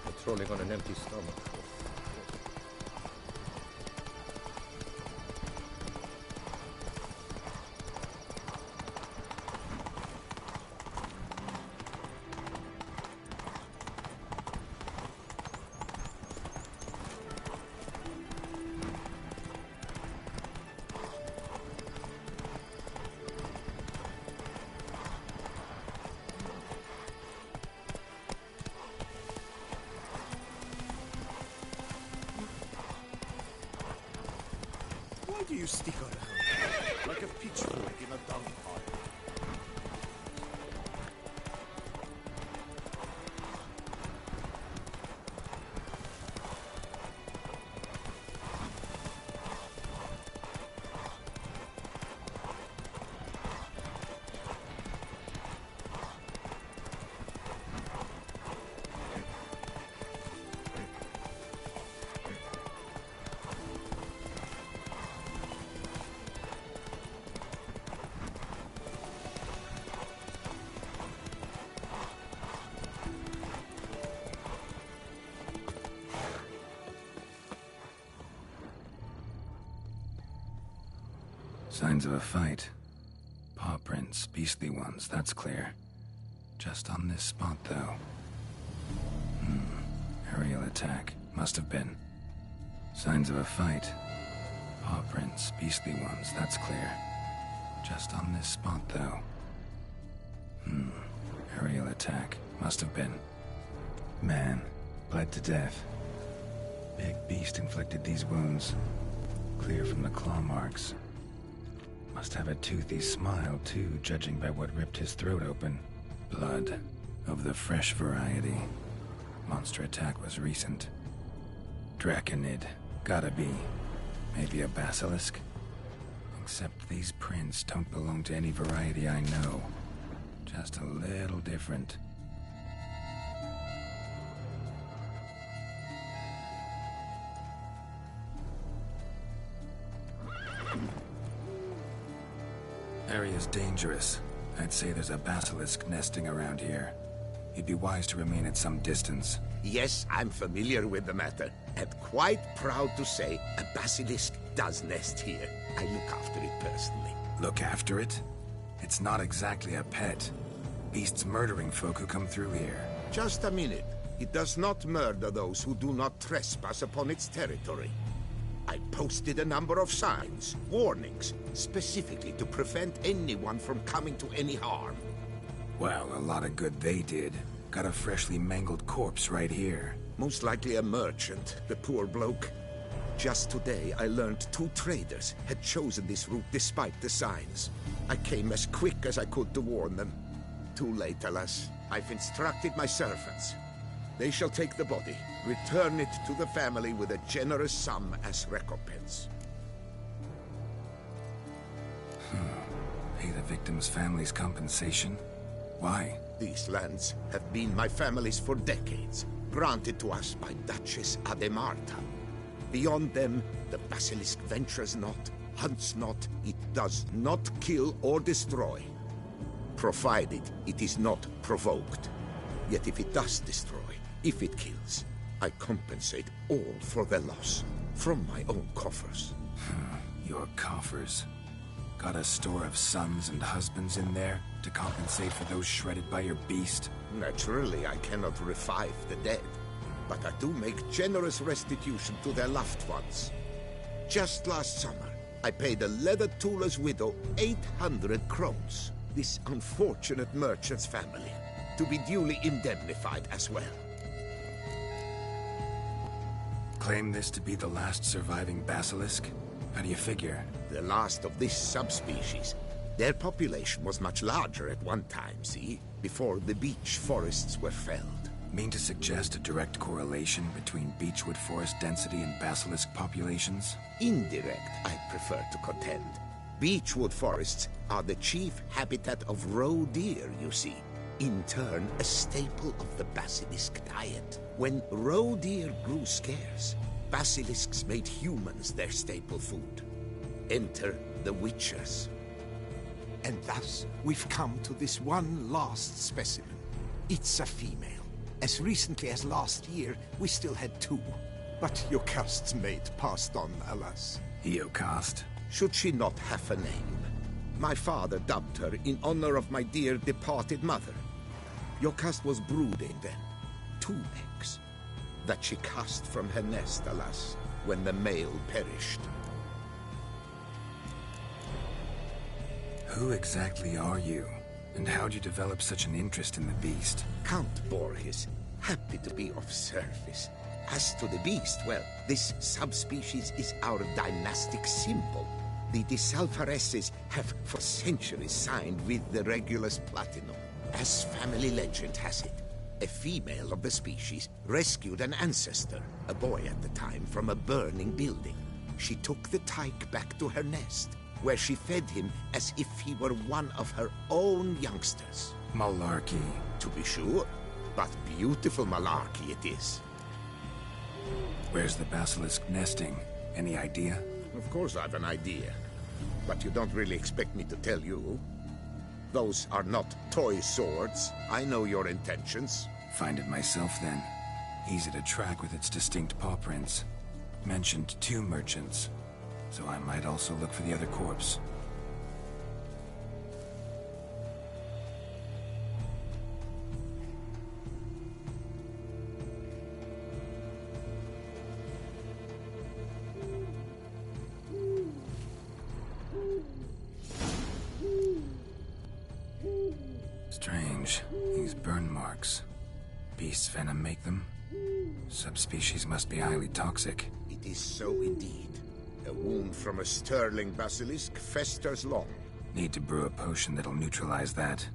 Patrolling on an empty stomach. Why do you stick around like a pitchfork in a dung pile? Signs of a fight. Paw prints, beastly ones, that's clear. Just on this spot, though. Aerial attack. Must have been. Signs of a fight. Paw prints, beastly ones, that's clear. Just on this spot, though. Aerial attack. Must have been. Man, bled to death. Big beast inflicted these wounds. Clear from the claw marks. Must have a toothy smile, too, judging by what ripped his throat open. Blood. Of the fresh variety. Monster attack was recent. Draconid. Gotta be. Maybe a basilisk? Except these prints don't belong to any variety I know. Just a little different. Area's dangerous. I'd say there's a basilisk nesting around here. You'd be wise to remain at some distance. Yes, I'm familiar with the matter, and quite proud to say a basilisk does nest here. I look after it personally. Look after it? It's not exactly a pet. Beasts murdering folk who come through here. Just a minute. It does not murder those who do not trespass upon its territory. I posted a number of signs, warnings, specifically to prevent anyone from coming to any harm. Well, a lot of good they did. Got a freshly mangled corpse right here. Most likely a merchant, the poor bloke. Just today, I learned 2 traders had chosen this route despite the signs. I came as quick as I could to warn them. Too late, alas. I've instructed my servants. They shall take the body, return it to the family with a generous sum as recompense. Pay the victim's family's compensation? Why? These lands have been my family's for decades, granted to us by Duchess Ademarta. Beyond them, the basilisk ventures not, hunts not, it does not kill or destroy, provided it is not provoked. Yet if it does destroy, if it kills, I compensate all for the loss, from my own coffers. Your coffers? Got a store of sons and husbands in there to compensate for those shredded by your beast? Naturally, I cannot revive the dead, but I do make generous restitution to their loved ones. Just last summer, I paid a leather tooler's widow 800 crowns, this unfortunate merchant's family, to be duly indemnified as well. Claim this to be the last surviving basilisk? How do you figure? The last of this subspecies. Their population was much larger at one time, see? Before the beech forests were felled. Mean to suggest a direct correlation between beechwood forest density and basilisk populations? Indirect, I prefer to contend. Beechwood forests are the chief habitat of roe deer, you see. In turn, a staple of the basilisk diet. When roe deer grew scarce, basilisks made humans their staple food. Enter the witchers. And thus, we've come to this one last specimen. It's a female. As recently as last year, we still had 2. But Jocast's mate passed on, alas. Jocast? Should she not have a name? My father dubbed her in honor of my dear departed mother. Jocast was brooding then. 2 eggs. That she cast from her nest, alas, when the male perished. Who exactly are you? And how'd you develop such an interest in the beast? Count Borges, happy to be of service. As to the beast, well, this subspecies is our dynastic symbol. The de Salfareses have for centuries signed with the Regulus Platinum. As family legend has it, a female of the species rescued an ancestor, a boy at the time, from a burning building. She took the tyke back to her nest, where she fed him as if he were one of her own youngsters. Malarkey. To be sure, but beautiful malarkey it is. Where's the basilisk nesting? Any idea? Of course I've an idea, but you don't really expect me to tell you. Those are not toy swords. I know your intentions. Find it myself, then. Easy to track with its distinct paw prints. Mentioned 2 merchants, so I might also look for the other corpse. Strange. These burn marks. Beast's venom make them? Subspecies must be highly toxic. It is so indeed. A wound from a sterling basilisk festers long. Need to brew a potion that'll neutralize that.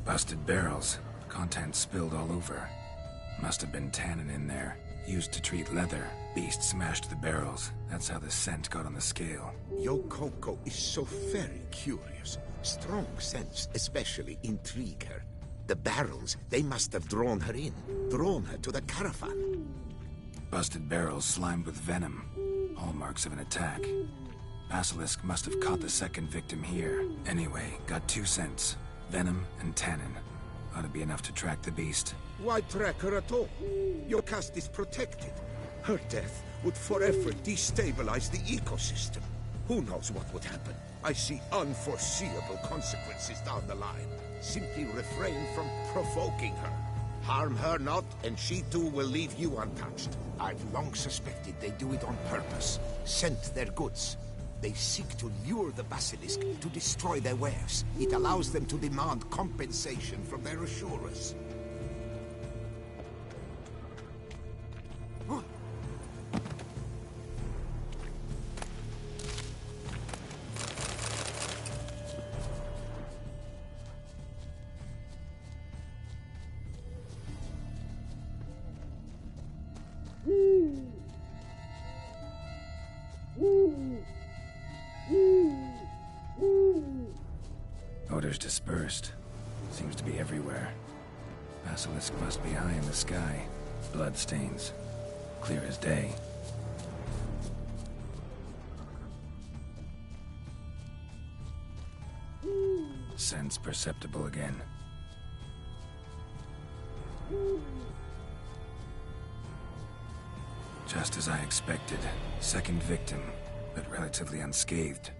Busted barrels. Contents spilled all over. Must have been tannin in there. Used to treat leather. Beast smashed the barrels. That's how the scent got on the scale. Yokoko is so very curious. Strong scents especially intrigue her. The barrels, they must have drawn her in. Drawn her to the caravan. Busted barrels slimed with venom. Hallmarks of an attack. Basilisk must have caught the second victim here. Anyway, got 2 scents. Venom and tannin. Ought to be enough to track the beast. Why track her at all? Your caste is protected. Her death would forever destabilize the ecosystem. Who knows what would happen? I see unforeseeable consequences down the line. Simply refrain from provoking her. Harm her not, and she too will leave you untouched. I've long suspected they do it on purpose. Scent their goods. They seek to lure the basilisk to destroy their wares. It allows them to demand compensation from their assurers. Odors dispersed. Seems to be everywhere. Basilisk must be high in the sky. Blood stains. Clear as day. Scents perceptible again. Just as I expected. Second victim, but relatively unscathed.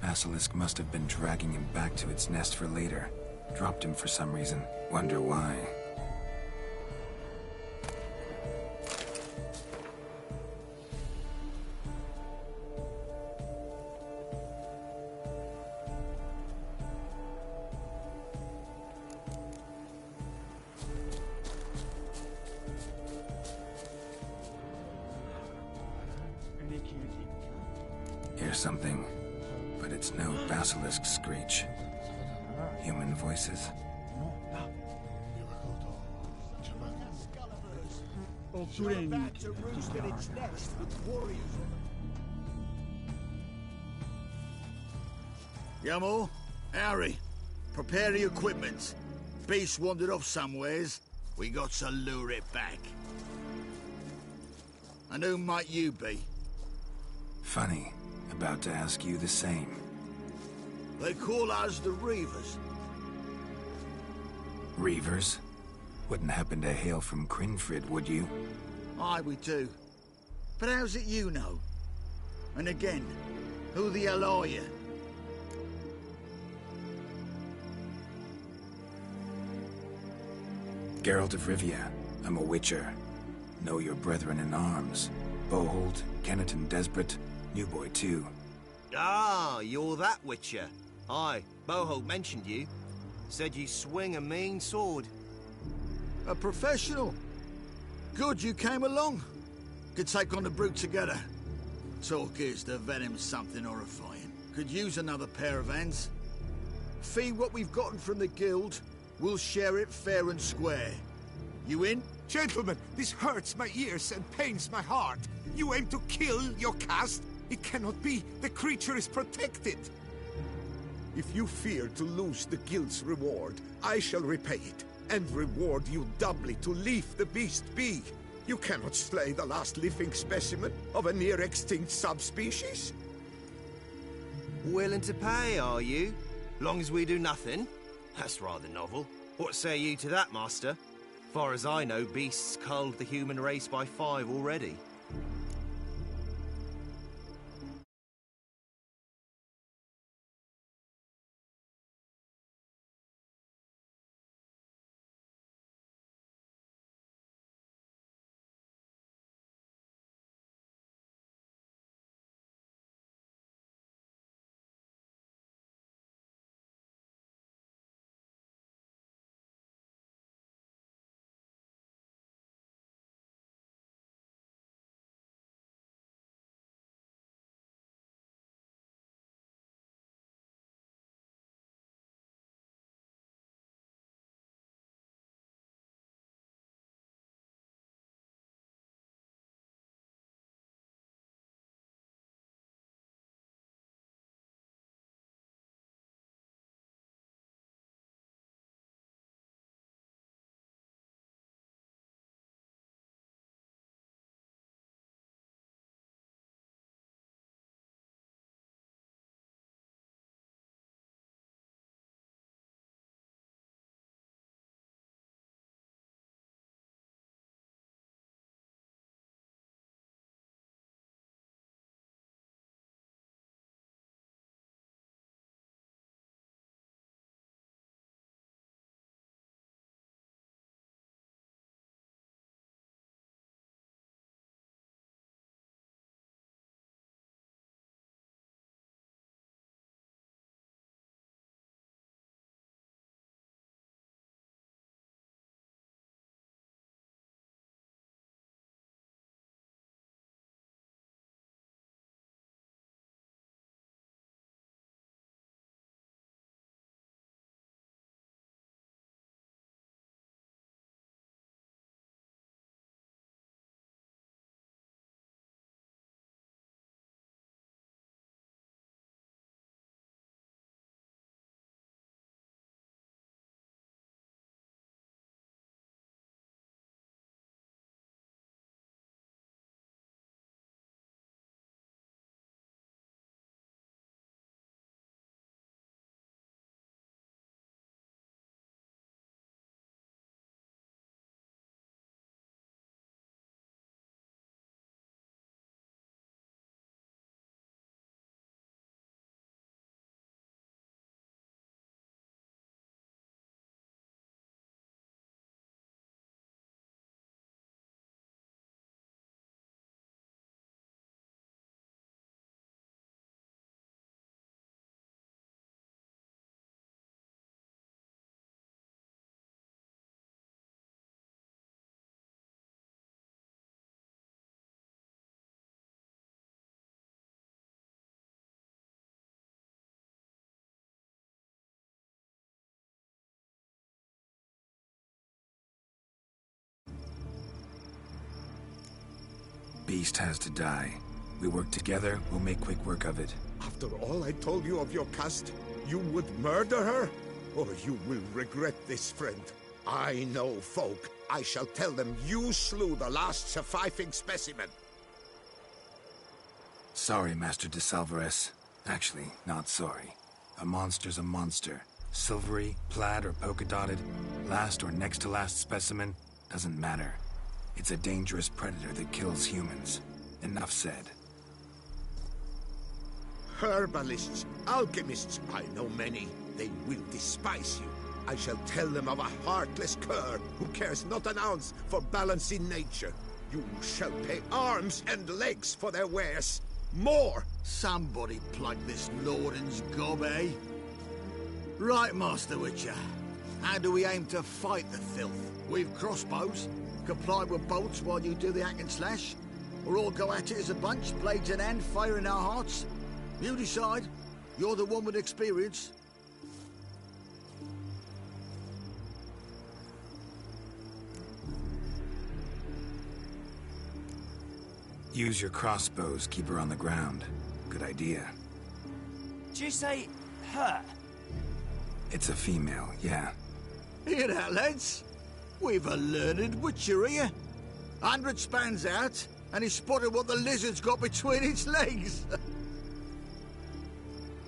Basilisk must have been dragging him back to its nest for later. Dropped him for some reason. Wonder why. Hear something, but it's no basilisk screech. Human voices. Back to roost in its nest with warriors. Yamo, Harry, prepare the equipment. Beast wandered off somewheres. We got to lure it back. And who might you be? Funny. About to ask you the same. They call us the Reavers. Reavers? Wouldn't happen to hail from Crinfrid, would you? Aye, we do. But how's it you know? And again, who the hell are you? Geralt of Rivia. I'm a witcher. Know your brethren in arms. Bohold, Kennet and Desperate. New boy, too. Ah, you're that witcher. Aye, Boho mentioned you. Said you swing a mean sword. A professional. Good you came along. Could take on the brute together. Talk is the venom's something horrifying. Could use another pair of hands. Fee what we've gotten from the guild. We'll share it fair and square. You in? Gentlemen, this hurts my ears and pains my heart. You aim to kill your caste? It cannot be. The creature is protected. If you fear to lose the guild's reward, I shall repay it, and reward you doubly to leave the beast be. You cannot slay the last living specimen of a near-extinct subspecies. Willing to pay, are you? Long as we do nothing? That's rather novel. What say you to that, Master? Far as I know, beasts culled the human race by 5 already. Beast has to die. We work together, we'll make quick work of it. After all I told you of your caste, you would murder her? Or you will regret this, friend. I know folk. I shall tell them you slew the last surviving specimen. Sorry, Master de Salvarez. Actually, not sorry. A monster's a monster. Silvery, plaid, or polka-dotted, last or next to last specimen, doesn't matter. It's a dangerous predator that kills humans. Enough said. Herbalists, alchemists, I know many. They will despise you. I shall tell them of a heartless cur who cares not an ounce for balance in nature. You shall pay arms and legs for their wares. More! Somebody plug this Lorden's gob, eh? Right, Master Witcher. How do we aim to fight the filth? We've crossbows, comply with bolts while you do the hack and slash, or all go at it as a bunch, blades in hand, fire in our hearts? You decide. You're the one with experience. Use your crossbows, keep her on the ground. Good idea. Did you say her? It's a female, yeah. Hear that, lads? We've a learned witcher here. 100 spans out, and he spotted what the lizard's got between its legs.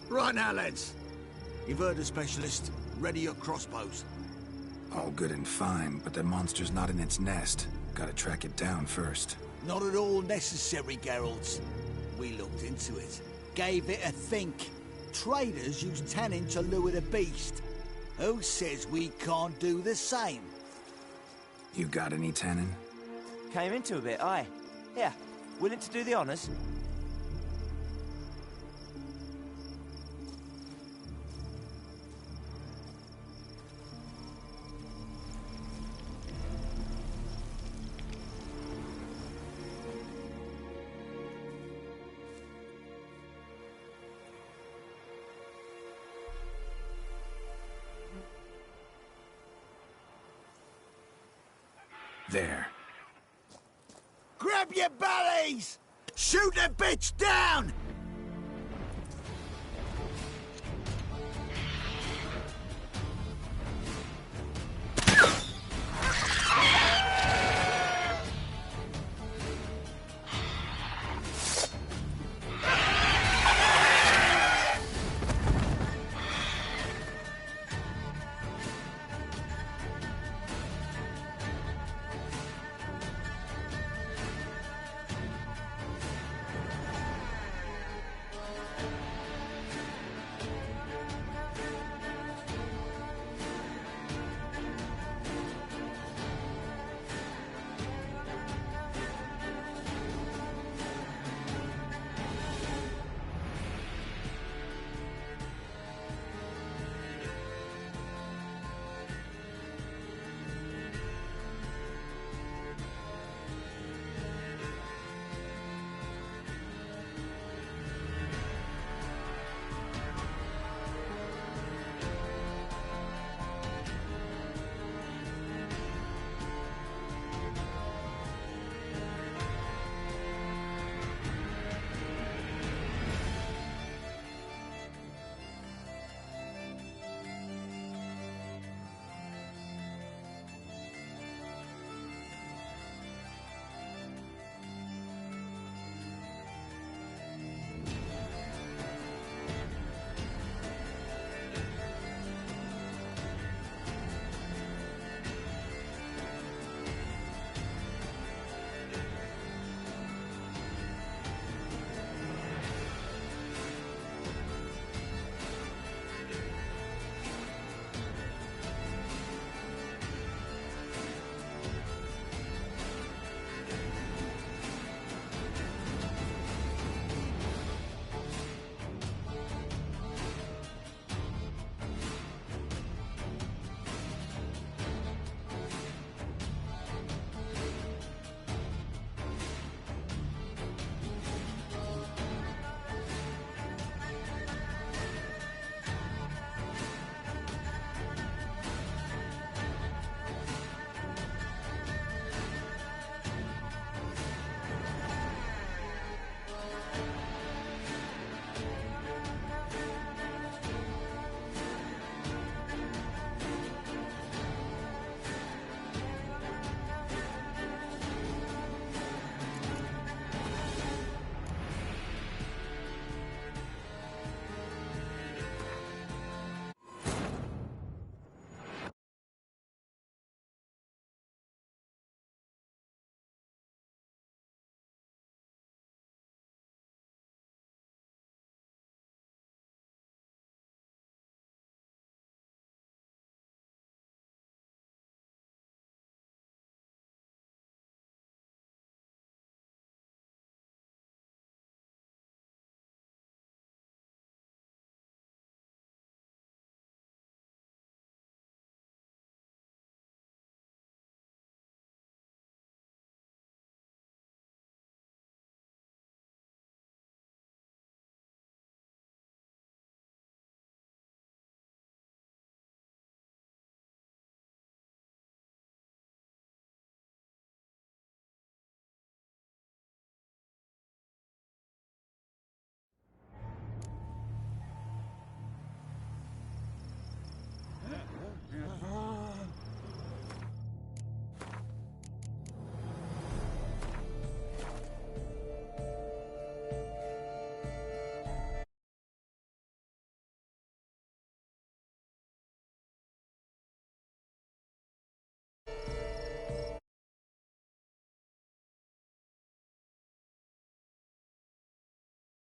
Right now, lads. You've heard the specialist. Ready your crossbows. All good and fine, but the monster's not in its nest. Gotta track it down first. Not at all necessary, Geralts. We looked into it. Gave it a think. Traders use tannin to lure the beast. Who says we can't do the same? You got any tannin? Came into a bit, aye. Yeah, willing to do the honours? There. Grab your bellies! Shoot the bitch down!